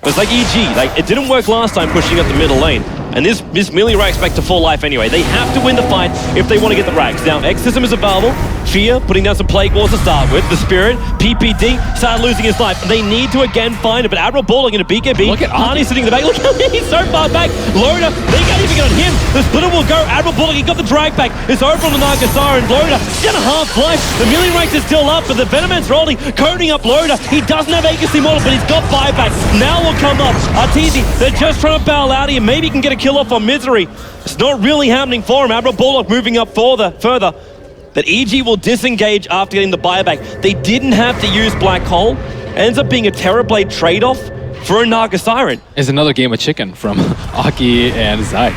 [SPEAKER 6] But it's like EG, like it didn't work last time pushing up the middle lane. And this melee racks back to full life anyway. They have to win the fight if they want to get the racks. Now, Exorcism is available. Fear, putting down some Plague Walls to start with. The Spirit, PPD, started losing his life. They need to again find it, but Admiral Balling into BKB.
[SPEAKER 7] Look at
[SPEAKER 6] Arnie sitting in the back. Look at him, he's so far back. Loda, they can't even get on him. The Splitter will go. Admiral Balling, he got the drag back. It's over on the Naga Siren. Loda, down a half life. The melee ranks is still up, but the Venomman's rolling, coning up Loda. He doesn't have Agency Model, but he's got buyback. Now will come up. Arteezy, they're just trying to bail out here. Maybe he can get a kill off on Misery. It's not really happening for him. Admiral Bullock moving up further. That EG will disengage after getting the buyback. They didn't have to use Black Hole. Ends up being a Terrorblade trade-off for a Naga Siren.
[SPEAKER 7] It's another game of chicken from Aki and Zai.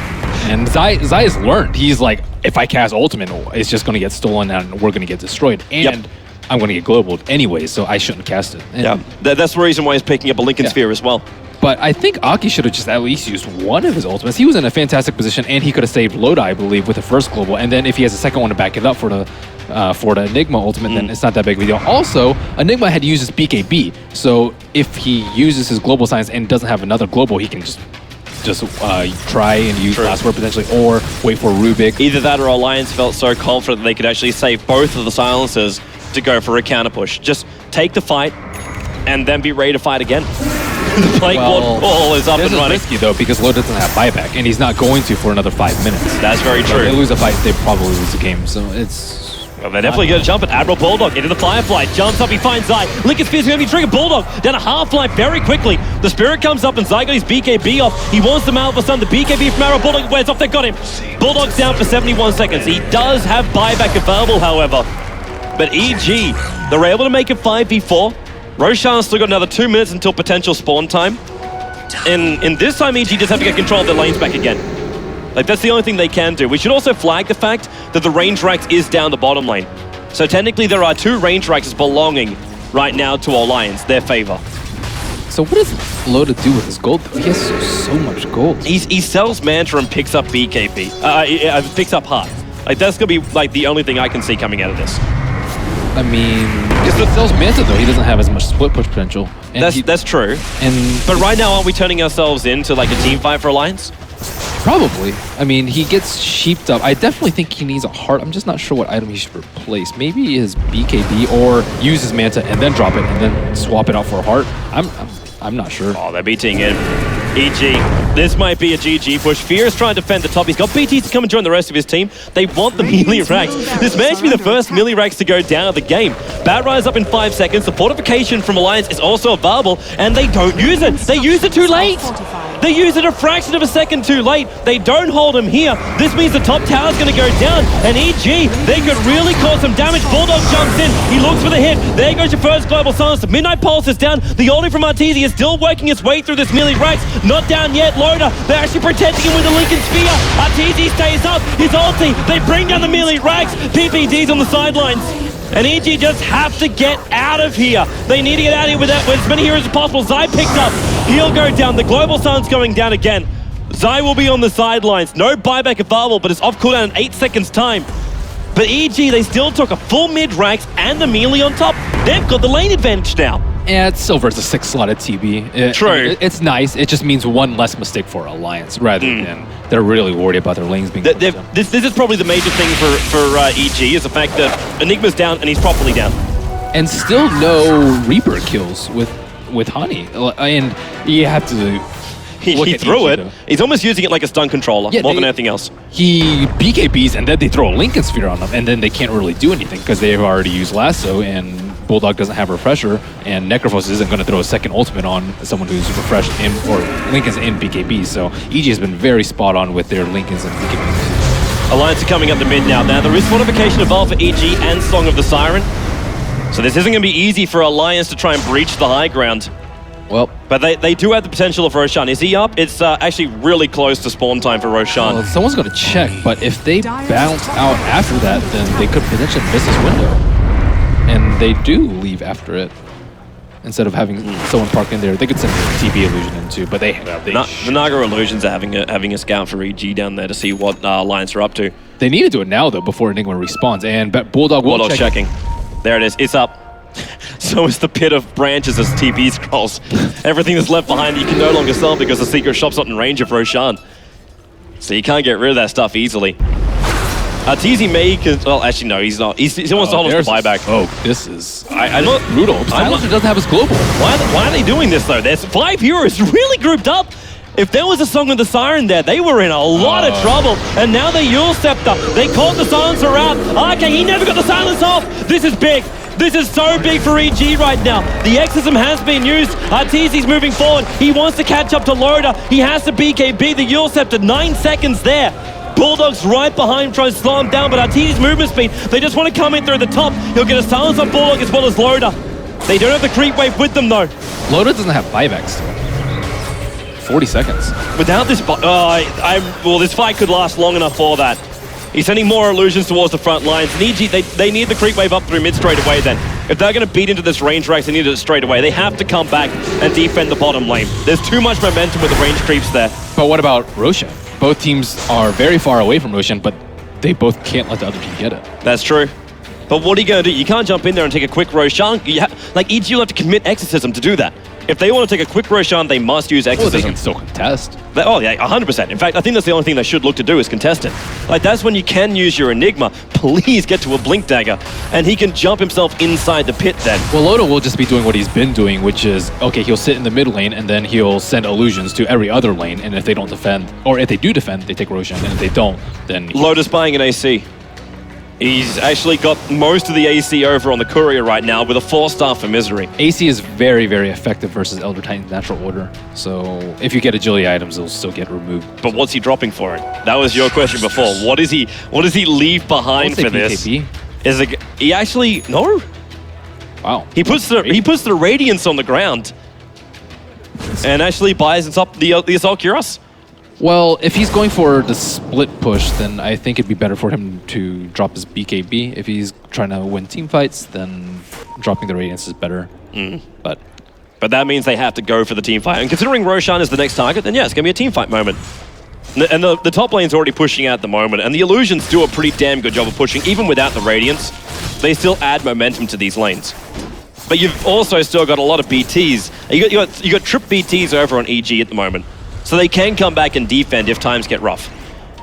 [SPEAKER 7] And Zai has learned. He's like, if I cast Ultimate, it's just going to get stolen and we're going to get destroyed. And I'm going to get global anyway, so I shouldn't cast it. And
[SPEAKER 6] that's the reason why he's picking up a Lincoln Sphere as well.
[SPEAKER 7] But I think Aki should have just at least used one of his ultimates. He was in a fantastic position, and he could have saved Loda, I believe, with the first global. And then if he has a second one to back it up for the Enigma ultimate, then it's not that big of a deal. Also, Enigma had used his BKB, so if he uses his global science and doesn't have another global, he can just try and use last word potentially, or wait for Rubik.
[SPEAKER 6] Either that or Alliance felt so confident that they could actually save both of the silencers to go for a counter push. Just take the fight and then be ready to fight again. The Plague Wall is up and running.
[SPEAKER 7] This is risky though, because Loda doesn't have buyback, and he's not going to for another 5 minutes.
[SPEAKER 6] That's very true.
[SPEAKER 7] If they lose a fight, they probably lose the game, so it's...
[SPEAKER 6] Well, they definitely get a jump at Admiral Bulldog into the Firefly. Jumps up, he finds Zai. Lincoln Spear's going to be triggered. Bulldog down a half-life very quickly. The Spirit comes up and Zai got his BKB off. He wants them out for some. The BKB from Admiral Bulldog wears off. They got him. Bulldog's down for 71 seconds. He does have buyback available, however. But EG, they're able to make it 5v4. Roshan's still got another 2 minutes until potential spawn time. In this time, EG just have to get control of their lanes back again. Like, that's the only thing they can do. We should also flag the fact that the range racks is down the bottom lane. So technically, there are 2 range racks belonging right now to Alliance, their favor.
[SPEAKER 7] So what does Loda do with his gold, though? He has so much gold.
[SPEAKER 6] He sells Mantra and picks up BKB. Picks up Heart. Like, that's going to be, like, the only thing I can see coming out of this.
[SPEAKER 7] I mean, if he sells Manta, though, he doesn't have as much split push potential. And
[SPEAKER 6] that's true. But right now, aren't we turning ourselves into, like, a team fight for Alliance?
[SPEAKER 7] Probably. I mean, he gets sheeped up. I definitely think he needs a heart. I'm just not sure what item he should replace. Maybe his BKB, or use his Manta and then drop it and then swap it out for a heart. I'm not sure.
[SPEAKER 6] Oh, they're beating him. EG, this might be a GG push. Fear is trying to defend the top. He's got BTs to come and join the rest of his team. They want the melee racks. This may actually be the first melee racks to go down of the game. Bad Rise up in 5 seconds. The fortification from Alliance is also available, and they don't use it. They use it too late. They use it a fraction of a second too late. They don't hold him here. This means the top tower is going to go down, and EG, they could really cause some damage. Bulldog jumps in. He looks for the hit. There goes your first global silence. The Midnight Pulse is down. The ulti from Arteezy is still working its way through this melee racks. Not down yet. Loda, they're actually protecting him with the Lincoln Sphere. Arteezy stays up. His ulti, they bring down the melee racks. PPD's on the sidelines. And EG just have to get out of here. They need to get out of here with as many heroes as possible. Zai picked up. He'll go down. The global sun's going down again. Zai will be on the sidelines. No buyback available, but it's off cooldown in 8 seconds time. But EG, they still took a full mid racks and the melee on top. They've got the lane advantage now.
[SPEAKER 7] Yeah, it's Silver is a 6-slotted TB.
[SPEAKER 6] True.
[SPEAKER 7] I mean, it's nice. It just means one less mistake for Alliance, rather than they're really worried about their lanes being
[SPEAKER 6] This is probably the major thing for EG, is the fact that Enigma's down and he's properly down.
[SPEAKER 7] And still no Reaper kills with Hani. And you have to...
[SPEAKER 6] He threw it. He's almost using it like a stun controller, more than anything else.
[SPEAKER 7] He BKBs, and then they throw a Lincoln Sphere on them, and then they can't really do anything because they've already used Lasso, and Bulldog doesn't have Refresher, and Necrophos isn't going to throw a second ultimate on someone who's refreshed or Lincoln's in BKB. So EG has been very spot on with their Lincolns and BKBs.
[SPEAKER 6] Alliance are coming up the mid now. Now, there is fortification involved for EG and Song of the Siren. So this isn't going to be easy for Alliance to try and breach the high ground.
[SPEAKER 7] Well,
[SPEAKER 6] but they do have the potential of Roshan. Is he up? It's actually really close to spawn time for Roshan.
[SPEAKER 7] Well, someone's going to check, but if they bounce out after that, then they could potentially miss this window. And they do leave after it. Instead of having someone parked in there, they could send a TP illusion in too, but
[SPEAKER 6] the Naga illusions are having a scout for EG down there to see what Alliance are up to.
[SPEAKER 7] They need to do it now though before Enigma respawns, and
[SPEAKER 6] Bulldog's checking. There it is. It's up. So is the pit of branches as TP scrolls. Everything that's left behind you can no longer sell because the secret shop's not in range of Roshan. So you can't get rid of that stuff easily. Arteezy may, well, actually no, he's not. He wants to hold us to buyback.
[SPEAKER 7] Oh, this is
[SPEAKER 6] brutal.
[SPEAKER 7] Silencer doesn't have his global.
[SPEAKER 6] Why are they doing this though? There's 5 heroes really grouped up. If there was a Song of the Siren there, they were in a lot of trouble. And now they Yule Scepter. They caught the Silencer out. Okay, he never got the silence off. This is big. This is so big for EG right now. The Exorcism has been used. Arteezy's moving forward. He wants to catch up to Loda. He has to BKB the Yule Scepter. 9 seconds there. Bulldog's right behind, trying to slow him down, but Arteezy's movement speed, they just want to come in through the top. He'll get a silence on Bulldog as well as Loda. They don't have the creep wave with them though.
[SPEAKER 7] Loda doesn't have buybacks. 40 seconds.
[SPEAKER 6] Without this, well, this fight could last long enough for that. He's sending more illusions towards the front lines. And EG, they need the creep wave up through mid straight away then. If they're going to beat into this range race, they need it straight away. They have to come back and defend the bottom lane. There's too much momentum with the range creeps there.
[SPEAKER 7] But what about Roshan? Both teams are very far away from Roshan, but they both can't let the other team get it.
[SPEAKER 6] That's true. But what are you going to do? You can't jump in there and take a quick Roshan. Like, EG will have to commit Exorcism to do that. If they want to take a quick Roshan, they must use Exorcism.
[SPEAKER 7] Well, they can still contest.
[SPEAKER 6] Oh, yeah, 100%. In fact, I think that's the only thing they should look to do is contest it. Like, that's when you can use your Enigma. Please get to a Blink Dagger, and he can jump himself inside the pit then.
[SPEAKER 7] Well, Loda will just be doing what he's been doing, which is, okay, he'll sit in the mid lane, and then he'll send illusions to every other lane, and if they don't defend, or if they do defend, they take Roshan, and if they don't, then...
[SPEAKER 6] Loda's buying an AC. He's actually got most of the AC over on the Courier right now with a 4-star for Misery.
[SPEAKER 7] AC is very, very effective versus Elder Titan's Natural Order. So if you get agility items, it'll still get removed.
[SPEAKER 6] But what's he dropping for it? That was your question before. What does he leave behind for this?
[SPEAKER 7] BKB.
[SPEAKER 6] He actually no.
[SPEAKER 7] Wow.
[SPEAKER 6] He puts the Radiance on the ground and actually buys the Assault Cuirass.
[SPEAKER 7] Well, if he's going for the split push, then I think it'd be better for him to drop his BKB. If he's trying to win team fights, then dropping the Radiance is better. But
[SPEAKER 6] that means they have to go for the team fight. And considering Roshan is the next target, then yeah, it's going to be a team fight moment. And the top lane's already pushing out at the moment, and the Illusions do a pretty damn good job of pushing. Even without the Radiance, they still add momentum to these lanes. But you've also still got a lot of BTs. You got trip BTs over on EG at the moment. So they can come back and defend if times get rough.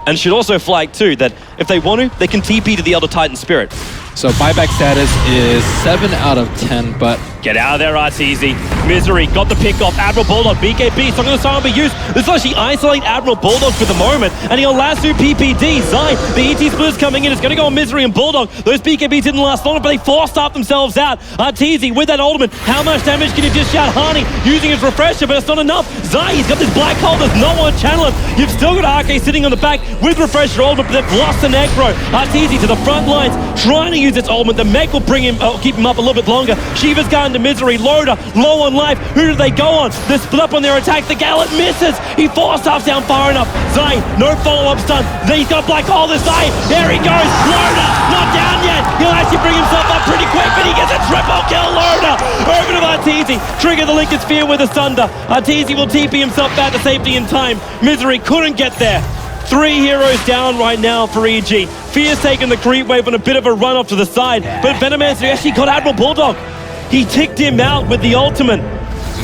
[SPEAKER 6] And should also flag too that if they want to, they can TP to the Elder Titan Spirit.
[SPEAKER 7] So buyback status is 7 out of 10, but...
[SPEAKER 6] Get out of there, Arteezy. Misery got the pick off. Admiral Bulldog, BKB, it's not going to start be used. This will actually isolate Admiral Bulldog for the moment, and he'll lasso PPD. Zai, the ET splitters coming in. It's going to go on Misery and Bulldog. Those BKBs didn't last long, but they forced up themselves out. Arteezy with that ultimate. How much damage can he dish out? Hani using his refresher, but it's not enough. Zai, he's got this black hole. There's no one channeling. You've still got RK sitting on the back with refresher ultimate, but they've lost the Necro. Arteezy to the front lines, trying to use its ultimate. The mech will bring him, keep him up a little bit longer. Shiva's gone to Misery. Loda, low on life. Who do they go on? They're split up on their attack. The Gallant misses. He forced off down far enough. Zai, no follow-up stun. Then he's got black hole this side. There he goes. Loda, not down yet. He'll actually bring himself up pretty quick, but he gets a triple kill. Loda, over to Arteezy. Trigger the Lincoln Sphere with a Sunder. Arteezy will TP himself back to safety in time. Misery couldn't get there. 3 heroes down right now for EG. Fear's taking the creep wave on a bit of a run off to the side, but Venomancer actually got Admiral Bulldog. He ticked him out with the ultimate.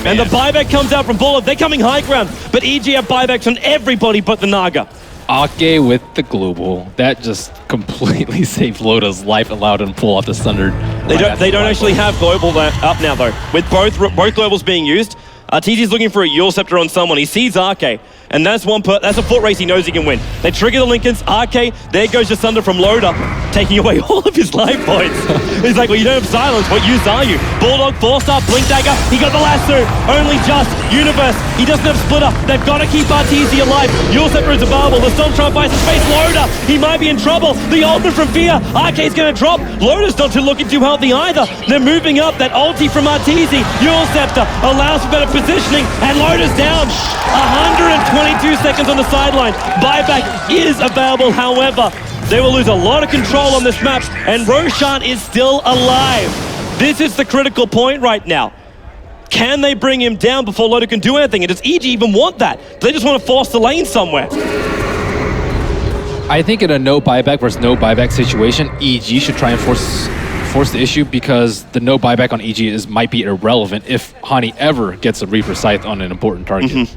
[SPEAKER 6] And the buyback comes out from Bulldog. They're coming high ground, but EG have buybacks on everybody but the Naga.
[SPEAKER 7] Ake with the global. That just completely saved Loda's life, allowed him to pull off the Thunder.
[SPEAKER 6] They don't actually have global up now though. With both globals being used, Arteezy's looking for a Yule Scepter on someone. He sees Arke. And that's that's a foot race he knows he can win. They trigger the Lincolns. RK, there goes just under from Loda, taking away all of his life points. He's like, well, you don't have silence. What use are you? Bulldog, 4-star, Blink Dagger. He got the lasso. Only just. Universe, he doesn't have Splitter. They've got to keep RTZ alive. Yule Scepter is available. The Storm fights his face. Loda, he might be in trouble. The ultimate from Fear. RK's going to drop. Loda's not too looking too healthy either. They're moving up. That ulti from RTZ. Yule Scepter allows for better positioning. And Loda's down. 122 seconds on the sideline. Buyback is available, however. They will lose a lot of control on this map, and Roshan is still alive. This is the critical point right now. Can they bring him down before Loda can do anything? And does EG even want that? Do they just want to force the lane somewhere?
[SPEAKER 7] I think in a no buyback versus no buyback situation, EG should try and force the issue, because the no buyback on EG might be irrelevant if Hani ever gets a Reaper Scythe on an important target.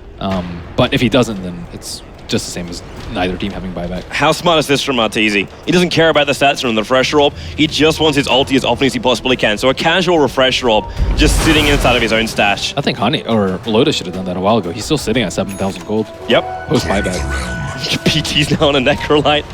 [SPEAKER 7] But if he doesn't, then it's just the same as neither team having buyback.
[SPEAKER 6] How smart is this from Arteezy? He doesn't care about the stats from the refresher orb. He just wants his ulti as often as he possibly can. So a casual refresher orb just sitting inside of his own stash.
[SPEAKER 7] I think Hani or Loda should have done that a while ago. He's still sitting at 7,000 gold.
[SPEAKER 6] Yep.
[SPEAKER 7] Post buyback.
[SPEAKER 6] PT's now on a Necrolite.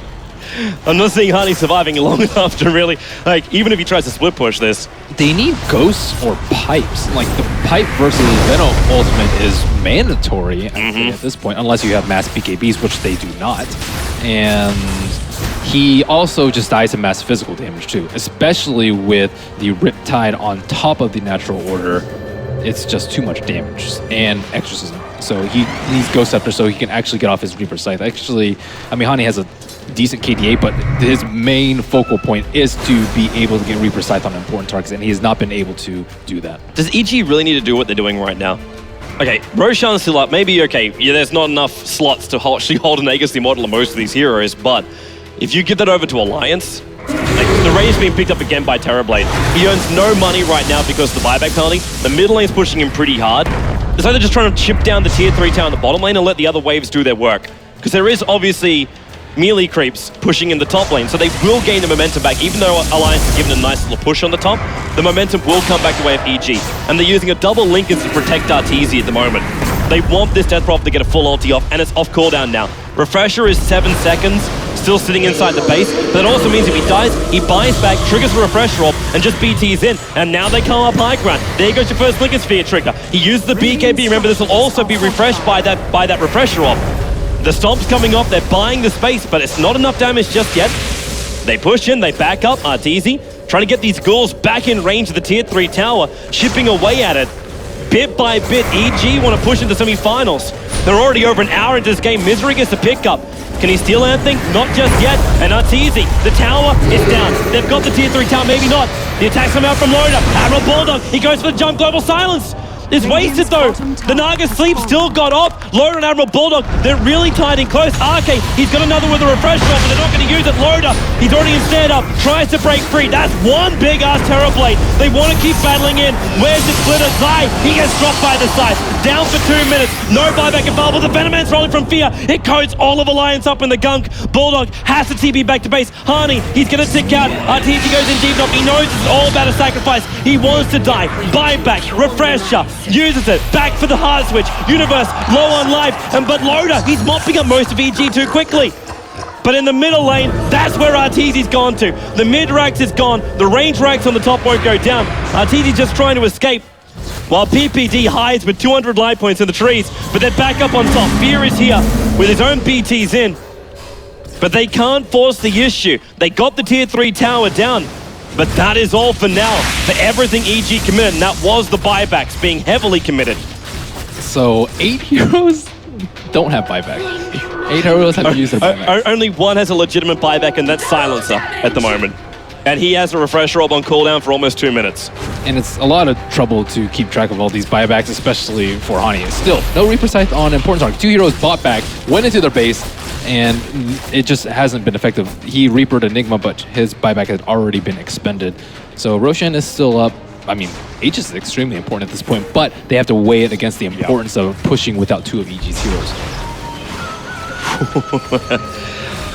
[SPEAKER 6] I'm not seeing Hani surviving long enough to really, like, even if he tries to split push this.
[SPEAKER 7] They need ghosts or pipes. Like, the pipe versus Venom ultimate is mandatory at this point, unless you have mass BKBs, which they do not. And he also just dies to mass physical damage too, especially with the Riptide on top of the natural order. It's just too much damage and exorcism. So he needs Ghost Scepter so he can actually get off his Reaper Scythe. Actually, I mean, Hani has a decent KDA, but his main focal point is to be able to get Reaper Scythe on important targets, and he has not been able to do that.
[SPEAKER 6] Does EG really need to do what they're doing right now? Okay, Roshan's still up. Maybe, okay, yeah, there's not enough slots to actually hold an Agassi model of most of these heroes, but if you give that over to Alliance, like, the Ray's being picked up again by Terrorblade. He earns no money right now because of the buyback penalty. The mid lane's pushing him pretty hard. It's like they're just trying to chip down the tier 3 tower in the bottom lane and let the other waves do their work. Because there is obviously melee creeps pushing in the top lane, so they will gain the momentum back. Even though Alliance has given a nice little push on the top, the momentum will come back the way of EG. And they're using a double Lincoln to protect Arteezy at the moment. They want this Death Prophet to get a full ulti off, and it's off cooldown now. Refresher is 7 seconds, still sitting inside the base, but that also means if he dies, he buys back, triggers the Refresher orb, and just BTs in. And now they come up high ground. There goes your first Lincoln Sphere trigger. He used the BKB. Remember, this will also be refreshed by that Refresher orb. The Stomp's coming off, they're buying the space, but it's not enough damage just yet. They push in, they back up, Arteezy, trying to get these ghouls back in range of the tier 3 tower, chipping away at it. Bit by bit, EG want to push into semi-finals. They're already over an hour into this game. Misery gets a pickup. Can he steal anything? Not just yet. And Arteezy, the tower is down. They've got the tier 3 tower, maybe not. The attack's come out from Loda. Admiral Bulldog, he goes for the jump. Global silence. It's wasted though. The Naga sleep still got off. Loda and Admiral Bulldog, they're really tight in close. RK, he's got another with a refresh shot, but they're not going to use it. Loda, he's already instead up, tries to break free. That's one big ass Terrorblade. They want to keep battling in. Where's the splitter? Zai, he gets dropped by the side. Down for 2 minutes. No buyback available. The Venomman's rolling from Fear. It coats all of Alliance up in the gunk. Bulldog has to TP back to base. Hani, he's going to tick out. Arteezy goes in deep enough. He knows it's all about a sacrifice. He wants to die. Buyback, refresher. Uses it, back for the hard switch. Universe, low on life, but Loda, he's mopping up most of EG too quickly. But in the middle lane, that's where Arteezy's gone to. The mid racks is gone, the range racks on the top won't go down. Arteezy's just trying to escape, while PPD hides with 200 life points in the trees, but they're back up on top. Fear is here with his own BTs in, but they can't force the issue. They got the tier 3 tower down. But that is all for now, for everything EG committed, and that was the buybacks being heavily committed.
[SPEAKER 7] So 8 heroes don't have buyback. 8 heroes have used their buyback.
[SPEAKER 6] Only one has a legitimate buyback, and that's Silencer at the moment. And he has a refresher orb on cooldown for almost 2 minutes.
[SPEAKER 7] And it's a lot of trouble to keep track of all these buybacks, especially for Hani. Still, no Reaper Scythe on important target. 2 heroes bought back, went into their base, and it just hasn't been effective. He Reapered Enigma, but his buyback had already been expended. So Roshan is still up. I mean, H is extremely important at this point, but they have to weigh it against the importance of pushing without 2 of EG's heroes.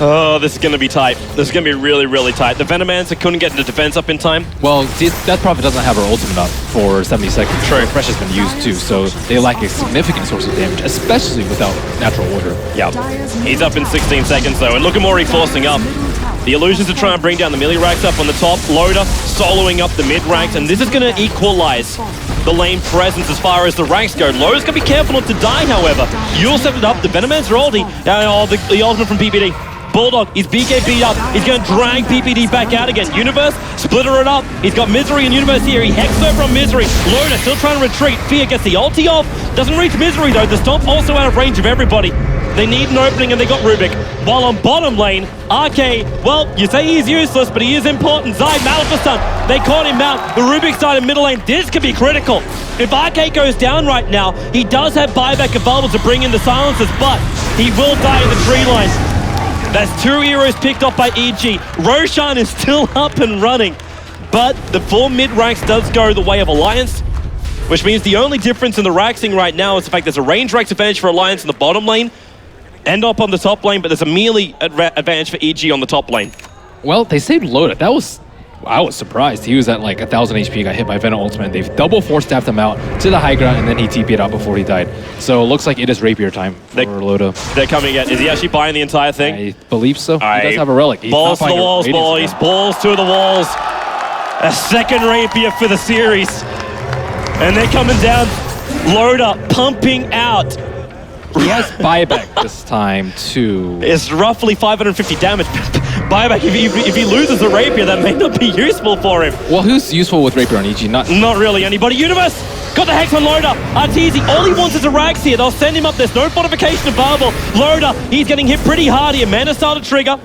[SPEAKER 6] Oh, this is going to be tight. This is going to be really, really tight. The Venomancer couldn't get the defense up in time.
[SPEAKER 7] Well, Death Prophet doesn't have her ultimate up for 70 seconds.
[SPEAKER 6] True.
[SPEAKER 7] Refresh has been used too, so they lack a significant source of damage, especially without natural order.
[SPEAKER 6] Yeah. He's up in 16 seconds though, and look at Mori forcing up. The illusions are trying to bring down the melee racks up on the top. Loader soloing up the mid ranks, and this is going to equalize the lane presence as far as the ranks go. Loader's going to be careful not to die, however. You'll set it up. The Venomancer ulti. The ultimate from PPD. Bulldog, he's BKB'd up. He's going to drag PPD back out again. Universe, splitter it up. He's got Misery and Universe here. He hexed over on Misery. Loader still trying to retreat. Fear gets the ulti off. Doesn't reach Misery though. The Stomp also out of range of everybody. They need an opening and they got Rubik. While on bottom lane, RK, well, you say he's useless, but he is important. Zai, Maleficent, they caught him out. The Rubik side in middle lane, this could be critical. If RK goes down right now, he does have buyback available to bring in the silencers, but he will die in the tree line. That's 2 heroes picked up by EG. Roshan is still up and running, but the 4 mid ranks does go the way of Alliance, which means the only difference in the raxing right now is the fact there's a range rax advantage for Alliance in the bottom lane, end up on the top lane, but there's a melee advantage for EG on the top lane.
[SPEAKER 7] Well, they saved Loda. I was surprised. He was at like 1,000 HP, got hit by Venom Ultimate. They've double force-staffed him out to the high ground, and then he TP'd out before he died. So it looks like it is Rapier time for Loda.
[SPEAKER 6] They're coming again. Is he actually buying the entire thing?
[SPEAKER 7] I believe so. He does have a relic. He's
[SPEAKER 6] balls to the walls, boys. Balls to the walls. A second Rapier for the series. And they're coming down. Loda pumping out.
[SPEAKER 7] He has buyback this time, too.
[SPEAKER 6] It's roughly 550 damage. Buyback, if he loses the Rapier, that may not be useful for him.
[SPEAKER 7] Well, who's useful with Rapier on EG? Not
[SPEAKER 6] really anybody. Universe! Got the Hex on Loda. Arteezy, all he wants is a Rags here. They'll send him up. There's no fortification available. Loda, he's getting hit pretty hard here. Mana started trigger.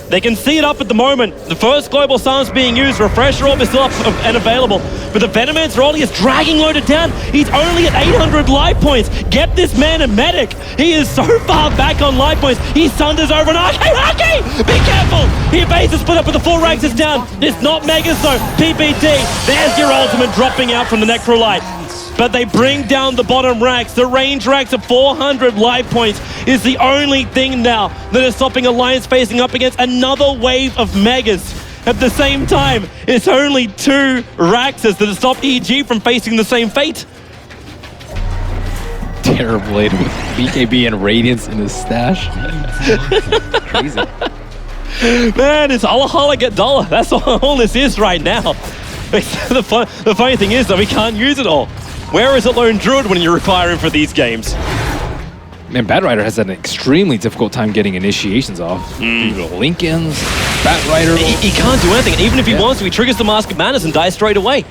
[SPEAKER 6] They can see it up at the moment. The first global silence being used. Refresher Orb is still up and available. But the Venomancer ulti is dragging Loda down. He's only at 800 life points. Get this man a medic. He is so far back on life points. He sunders over an RK! Be careful! He evades the split up, but the 4 ranks is down. It's not Megas though. PPD. There's your ultimate dropping out from the Necrolite. But they bring down the bottom racks. The range racks of 400 life points is the only thing now that is stopping Alliance facing up against another wave of Megas. At the same time, it's only 2 Raxes that have stopped EG from facing the same fate.
[SPEAKER 7] Terrorblade with BKB and Radiance in his stash. Crazy.
[SPEAKER 6] Man, it's holla get dollar. That's all this is right now. The funny thing is that we can't use it all. Where is it Lone Druid when you require him for these games?
[SPEAKER 7] Man, Bat Rider has had an extremely difficult time getting initiations off. Lincolns, Bat Rider.
[SPEAKER 6] He can't do anything. And even if he wants to, he triggers the Mask of Madness and dies straight away.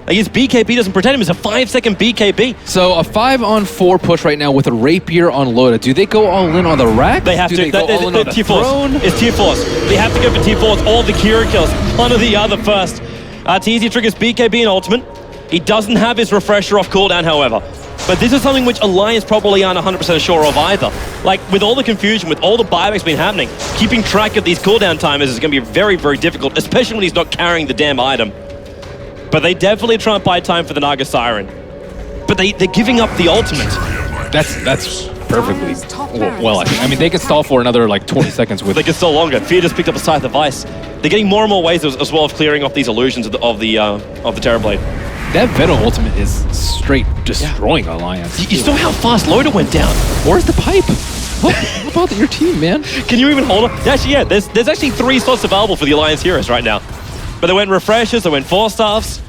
[SPEAKER 6] Like his BKB doesn't protect him. It's a 5-second BKB.
[SPEAKER 7] So a 5-on-4 push right now with a Rapier on Loda. Do they go all in on the rack?
[SPEAKER 6] They have to.
[SPEAKER 7] They go all in on the throne?
[SPEAKER 6] It's Tier Force. They have to go for Tier Force. All the Kira kills. One or the other first. Arteezy triggers BKB and Ultimate. He doesn't have his Refresher off cooldown, however. But this is something which Alliance probably aren't 100% sure of either. Like, with all the confusion, with all the buybacks been happening, keeping track of these cooldown timers is going to be very, very difficult, especially when he's not carrying the damn item. But they definitely try and buy time for the Naga Siren. But they're giving up the ultimate.
[SPEAKER 7] That's perfectly well, I think. I mean, they could stall for another, like, 20 seconds with...
[SPEAKER 6] They could stall longer. Fear just picked up a Scythe of Ice. They're getting more and more ways as well of clearing off these illusions of the Terrorblade.
[SPEAKER 7] That Venom ultimate is straight destroying Alliance.
[SPEAKER 6] You saw how fast Loda went down.
[SPEAKER 7] Where's the pipe? What about your team, man?
[SPEAKER 6] Can you even hold it? Actually, yeah, there's actually 3 slots available for the Alliance heroes right now. But they went Refreshers, they went 4 staffs.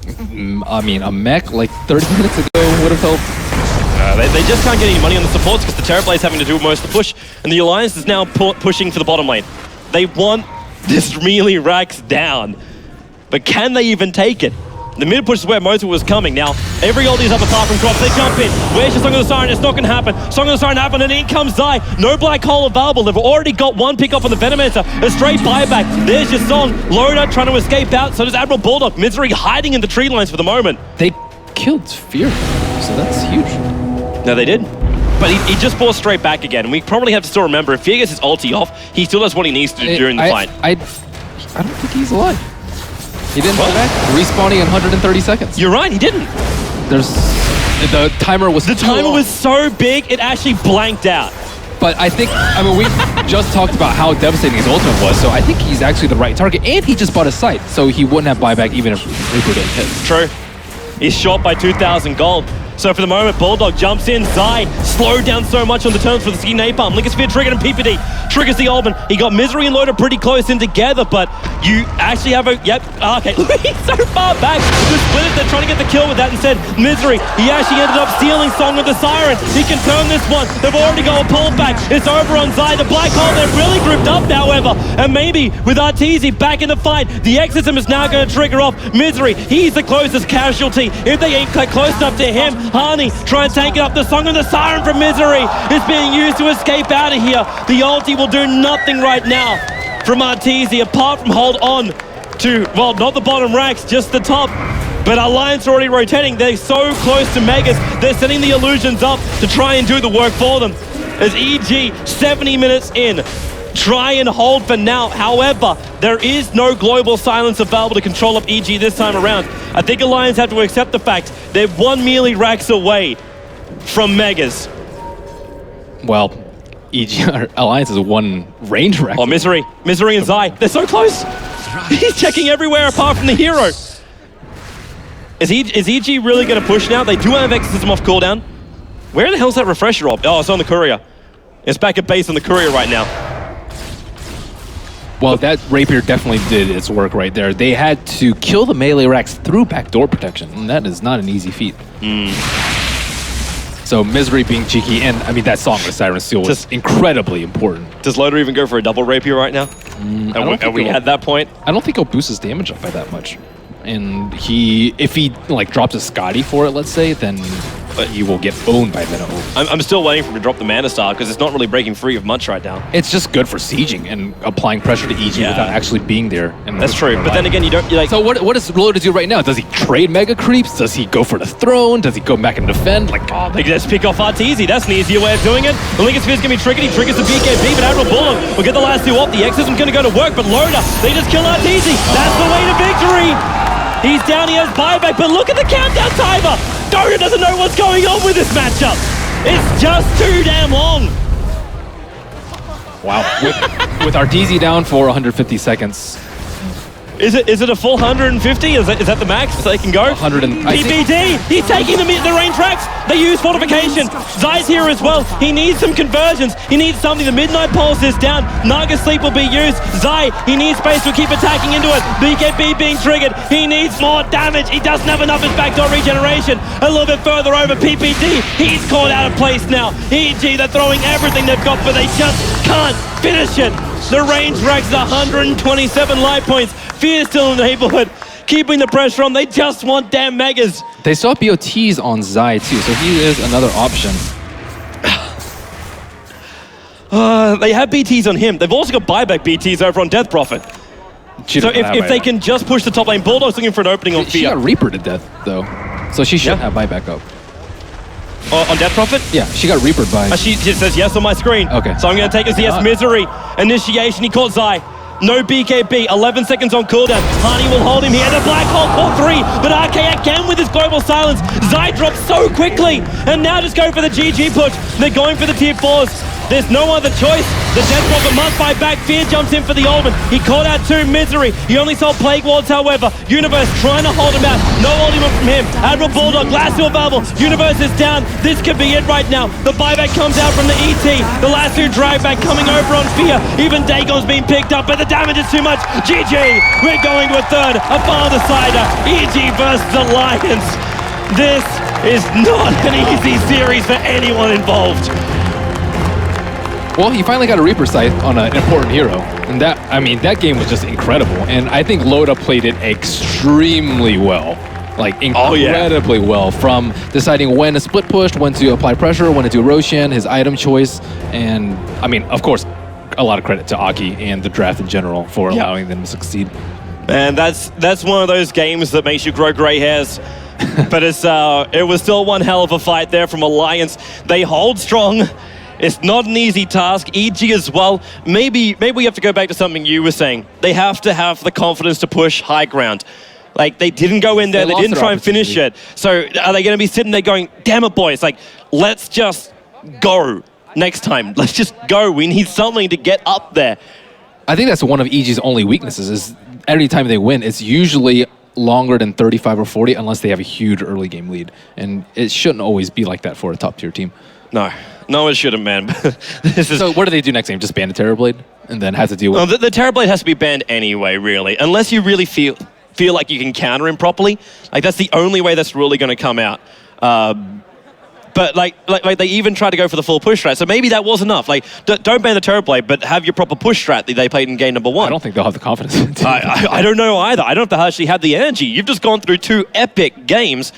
[SPEAKER 7] I mean, a mech like 30 minutes ago would have helped.
[SPEAKER 6] They just can't get any money on the supports because the Terrorblade's having to do most of the push. And the Alliance is now pushing for the bottom lane. They want this melee racks down. But can they even take it? The mid push is where most of it was coming. Now, every ulti is up apart from Crops. They jump in. Where's your Song of the Siren? It's not going to happen. Song of the Siren happened, and in comes Zai. No black hole available. They've already got 1 pick up on the Venomancer. A straight buyback. There's your Song. Loda trying to escape out. So does Admiral Bulldog. Misery hiding in the tree lines for the moment.
[SPEAKER 7] They killed Fear, so that's huge.
[SPEAKER 6] No, they did. But he just forced straight back again. And we probably have to still remember, if Fear gets his ulti off, he still does what he needs to do during the fight.
[SPEAKER 7] I don't think he's alive. He didn't come back. Respawning in 130 seconds.
[SPEAKER 6] You're right, he didn't.
[SPEAKER 7] The timer was
[SPEAKER 6] so big, it actually blanked out.
[SPEAKER 7] But I think, I mean, just talked about how devastating his ultimate was, so I think he's actually the right target, and he just bought a sight, so he wouldn't have buyback even if Reaper didn't hit.
[SPEAKER 6] True. He's short by 2,000 gold. So for the moment, Bulldog jumps in. Zai slowed down so much on the turns for the ski napalm. Linkosphere triggered and PPD triggers the Ultimate. He got Misery and Loader pretty close in together, but you actually have a... Yep, okay. He's so far back. The Split, they're trying to get the kill with that instead. Misery, he actually ended up stealing Song of the Siren. He can turn this one. They've already got a pullback. It's over on Zai. The Black Hole, they're really grouped up, however. And maybe with Arteezy back in the fight, the Exorcism is now going to trigger off Misery. He's the closest casualty. If they ain't close enough to him, Hani try and take it up. The Song of the Siren from Misery is being used to escape out of here. The ulti will do nothing right now from Arteezy apart from hold on to, well, not the bottom racks, just the top. But Alliance are already rotating. They're so close to Megas. They're setting the illusions up to try and do the work for them. As EG, 70 minutes in, try and hold for now. However, there is no global silence available to control up EG this time around. I think Alliance have to accept the fact they're 1 melee racks away from Megas.
[SPEAKER 7] Well, EG Alliance is 1 range rack.
[SPEAKER 6] Oh, Misery and Zai, they're so close. He's checking everywhere apart from the hero. Is EG really going to push now? They do have Exorcism off cooldown. Where the hell's that refresher op? Oh, it's on the courier. It's back at base on the courier right now.
[SPEAKER 7] Well, that Rapier definitely did its work right there. They had to kill the melee racks through backdoor protection, and that is not an easy feat. So Misery being cheeky, and I mean that Song of the Siren Seal was incredibly important.
[SPEAKER 6] Does Loader even go for a double Rapier right now? Are we at that point?
[SPEAKER 7] I don't think he'll boost his damage up by that much. And if he like drops a Scotty for it, let's say, then he will get owned by Venom.
[SPEAKER 6] I'm still waiting for him to drop the Mana Star because it's not really breaking free of much right now.
[SPEAKER 7] It's just good for sieging and applying pressure to EG without actually being there. And
[SPEAKER 6] that's true, but then again, you like...
[SPEAKER 7] So what does Loader do right now? Does he trade Mega Creeps? Does he go for the throne? Does he go back and defend? Like,
[SPEAKER 6] oh, they just pick off Arteezy. That's an easier way of doing it. The Linkosphere's going to be triggered. He triggers the BKB, but Admiral Bulldog will get the last 2 off. The Exorcism's going to go to work, but Loader, they just kill Arteezy. That's the way to victory. He's down, he has buyback, but look at the countdown timer! Dota doesn't know what's going on with this matchup! It's just too damn long!
[SPEAKER 7] Wow. with Arteezy down for 150 seconds.
[SPEAKER 6] Is it a full 150? Is that the max they can go?
[SPEAKER 7] 100 and...
[SPEAKER 6] PPD! He's taking the range tracks! They use fortification! Zai's here as well. He needs some conversions. He needs something. The Midnight Pulse is down. Naga Sleep will be used. Zai, he needs space to keep attacking into it. BKB being triggered. He needs more damage. He doesn't have enough in backdoor regeneration. A little bit further over. PPD, he's caught out of place now. EG, they're throwing everything they've got, but they just can't finish it. The range racks 127 life points. Fear still in the neighborhood, keeping the pressure on. They just want damn Megas.
[SPEAKER 7] They saw BOTs on Zai too, so he is another option.
[SPEAKER 6] They have BTs on him. They've also got buyback BTs over on Death Prophet. So if they can just push the top lane, Bulldog's looking for an opening on Fear.
[SPEAKER 7] She got Reaper to death though, so she should have buyback up.
[SPEAKER 6] On Death Prophet?
[SPEAKER 7] Yeah, she got Reapered by...
[SPEAKER 6] She just says yes on my screen.
[SPEAKER 7] Okay.
[SPEAKER 6] So I'm going to take as yes. Misery. Initiation, he caught Zai. No BKB, 11 seconds on cooldown. Hani will hold him here. The Black Hole caught 3, but RK again with his global silence. Zai drops so quickly, and now just go for the GG push. They're going for the tier 4s. There's no other choice. The Death Prophet must fight back. Fear jumps in for the Ultimate. He caught out 2, Misery. He only sold Plague Wards, however. Universe trying to hold him out. No ultimate from him. Admiral Bulldog, last 2 available. Universe is down. This could be it right now. The buyback comes out from the ET. The last 2 drag back coming over on Fear. Even Dagon's being picked up, but the damage is too much. GG. We're going to a third. A father-sider. EG versus Alliance. This is not an easy series for anyone involved.
[SPEAKER 7] Well, he finally got a Reaper Scythe on an important hero. And that game was just incredible. And I think Loda played it extremely well. Like, incredibly well. From deciding when to split push, when to apply pressure, when to do Roshan, his item choice. And, I mean, of course, a lot of credit to Aki and the draft in general for allowing them to succeed.
[SPEAKER 6] And that's one of those games that makes you grow gray hairs. But it was still one hell of a fight there from Alliance. They hold strong. It's not an easy task. EG as well. Maybe we have to go back to something you were saying. They have to have the confidence to push high ground. Like, they didn't go in there. They didn't try and finish it. So are they going to be sitting there going, damn it, boys, like, let's just go. next time. Let's just go. We need something to get up there.
[SPEAKER 7] I think that's one of EG's only weaknesses is every time they win, it's usually longer than 35 or 40 unless they have a huge early game lead. And it shouldn't always be like that for a top tier team.
[SPEAKER 6] No, it shouldn't, man.
[SPEAKER 7] So what do they do next game? Just ban the Terrorblade and then have to deal with
[SPEAKER 6] the Terrorblade has to be banned anyway, really. Unless you really feel like you can counter him properly. Like, that's the only way that's really going to come out. But like they even tried to go for the full push strat, so maybe that was enough. Like, don't ban the Terrorblade, but have your proper push strat that they played in game number 1.
[SPEAKER 7] I don't think they'll have the confidence.
[SPEAKER 6] I don't know either. I don't know if they actually have the energy. You've just gone through 2 epic games.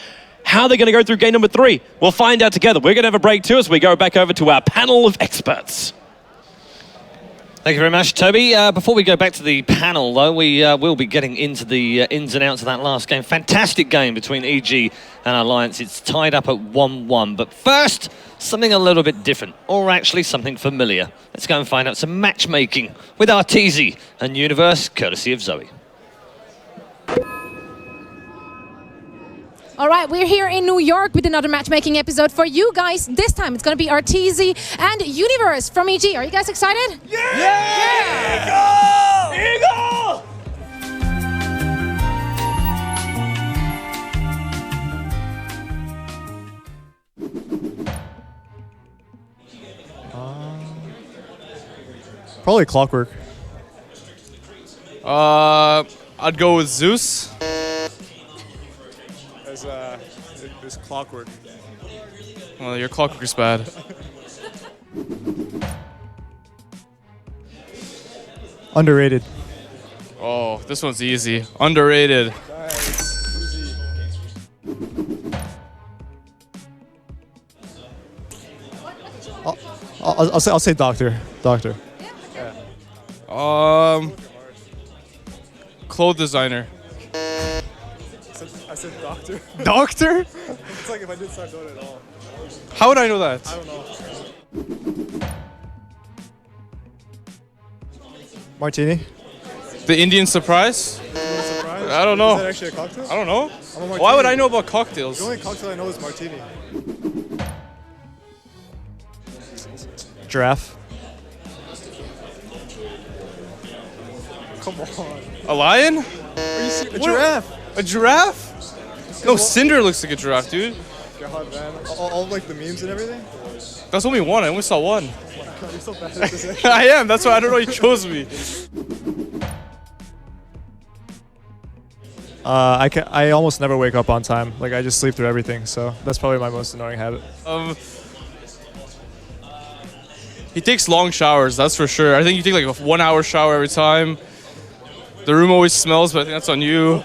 [SPEAKER 6] How are they going to go through game number 3? We'll find out together. We're going to have a break too as we go back over to our panel of experts.
[SPEAKER 1] Thank you very much, Toby. Before we go back to the panel, though, we will be getting into the ins and outs of that last game. Fantastic game between EG and Alliance. It's tied up at 1-1. But first, something a little bit different, or actually something familiar. Let's go and find out some matchmaking with Arteezy and Universe, courtesy of Zoe.
[SPEAKER 9] All right, we're here in New York with another matchmaking episode for you guys. This time it's going to be Arteezy and Universe from EG. Are you guys excited?
[SPEAKER 6] Yeah! Eagle!
[SPEAKER 10] Probably Clockwork.
[SPEAKER 11] I'd go with Zeus.
[SPEAKER 10] There's Clockwork.
[SPEAKER 11] Well, your Clockwork is bad.
[SPEAKER 10] Underrated.
[SPEAKER 11] Oh, this one's easy. Underrated.
[SPEAKER 10] I'll say Doctor.
[SPEAKER 11] Clothes designer.
[SPEAKER 10] I said Doctor. Doctor? It's like if I didn't start Dota at all.
[SPEAKER 11] How would I know that?
[SPEAKER 10] I don't know. Martini?
[SPEAKER 11] The Indian surprise?
[SPEAKER 10] Surprise?
[SPEAKER 11] I don't know.
[SPEAKER 10] Is that actually a cocktail?
[SPEAKER 11] I don't know.
[SPEAKER 10] I'm a martini.
[SPEAKER 11] Why would I know about cocktails?
[SPEAKER 10] The only cocktail I know is Martini. Giraffe. Come on.
[SPEAKER 11] A lion?
[SPEAKER 10] Are you serious? A giraffe?
[SPEAKER 11] A giraffe? No, Cinder looks like a giraffe, dude.
[SPEAKER 10] God, man. All like the memes and everything?
[SPEAKER 11] That's only one. I only saw one.
[SPEAKER 10] Oh my God, you're so bad at this.
[SPEAKER 11] I am. That's why I don't know you chose me.
[SPEAKER 10] I almost never wake up on time. Like, I just sleep through everything, so that's probably my most annoying habit.
[SPEAKER 11] He takes long showers, that's for sure. I think you take like a 1 hour shower every time. The room always smells, but I think that's on you.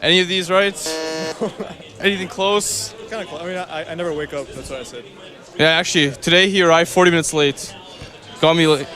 [SPEAKER 11] Any of these, right? Anything close?
[SPEAKER 10] Kind of close. I mean, I never wake up. That's what I said.
[SPEAKER 11] Yeah, actually, today he arrived 40 minutes late. Got me late.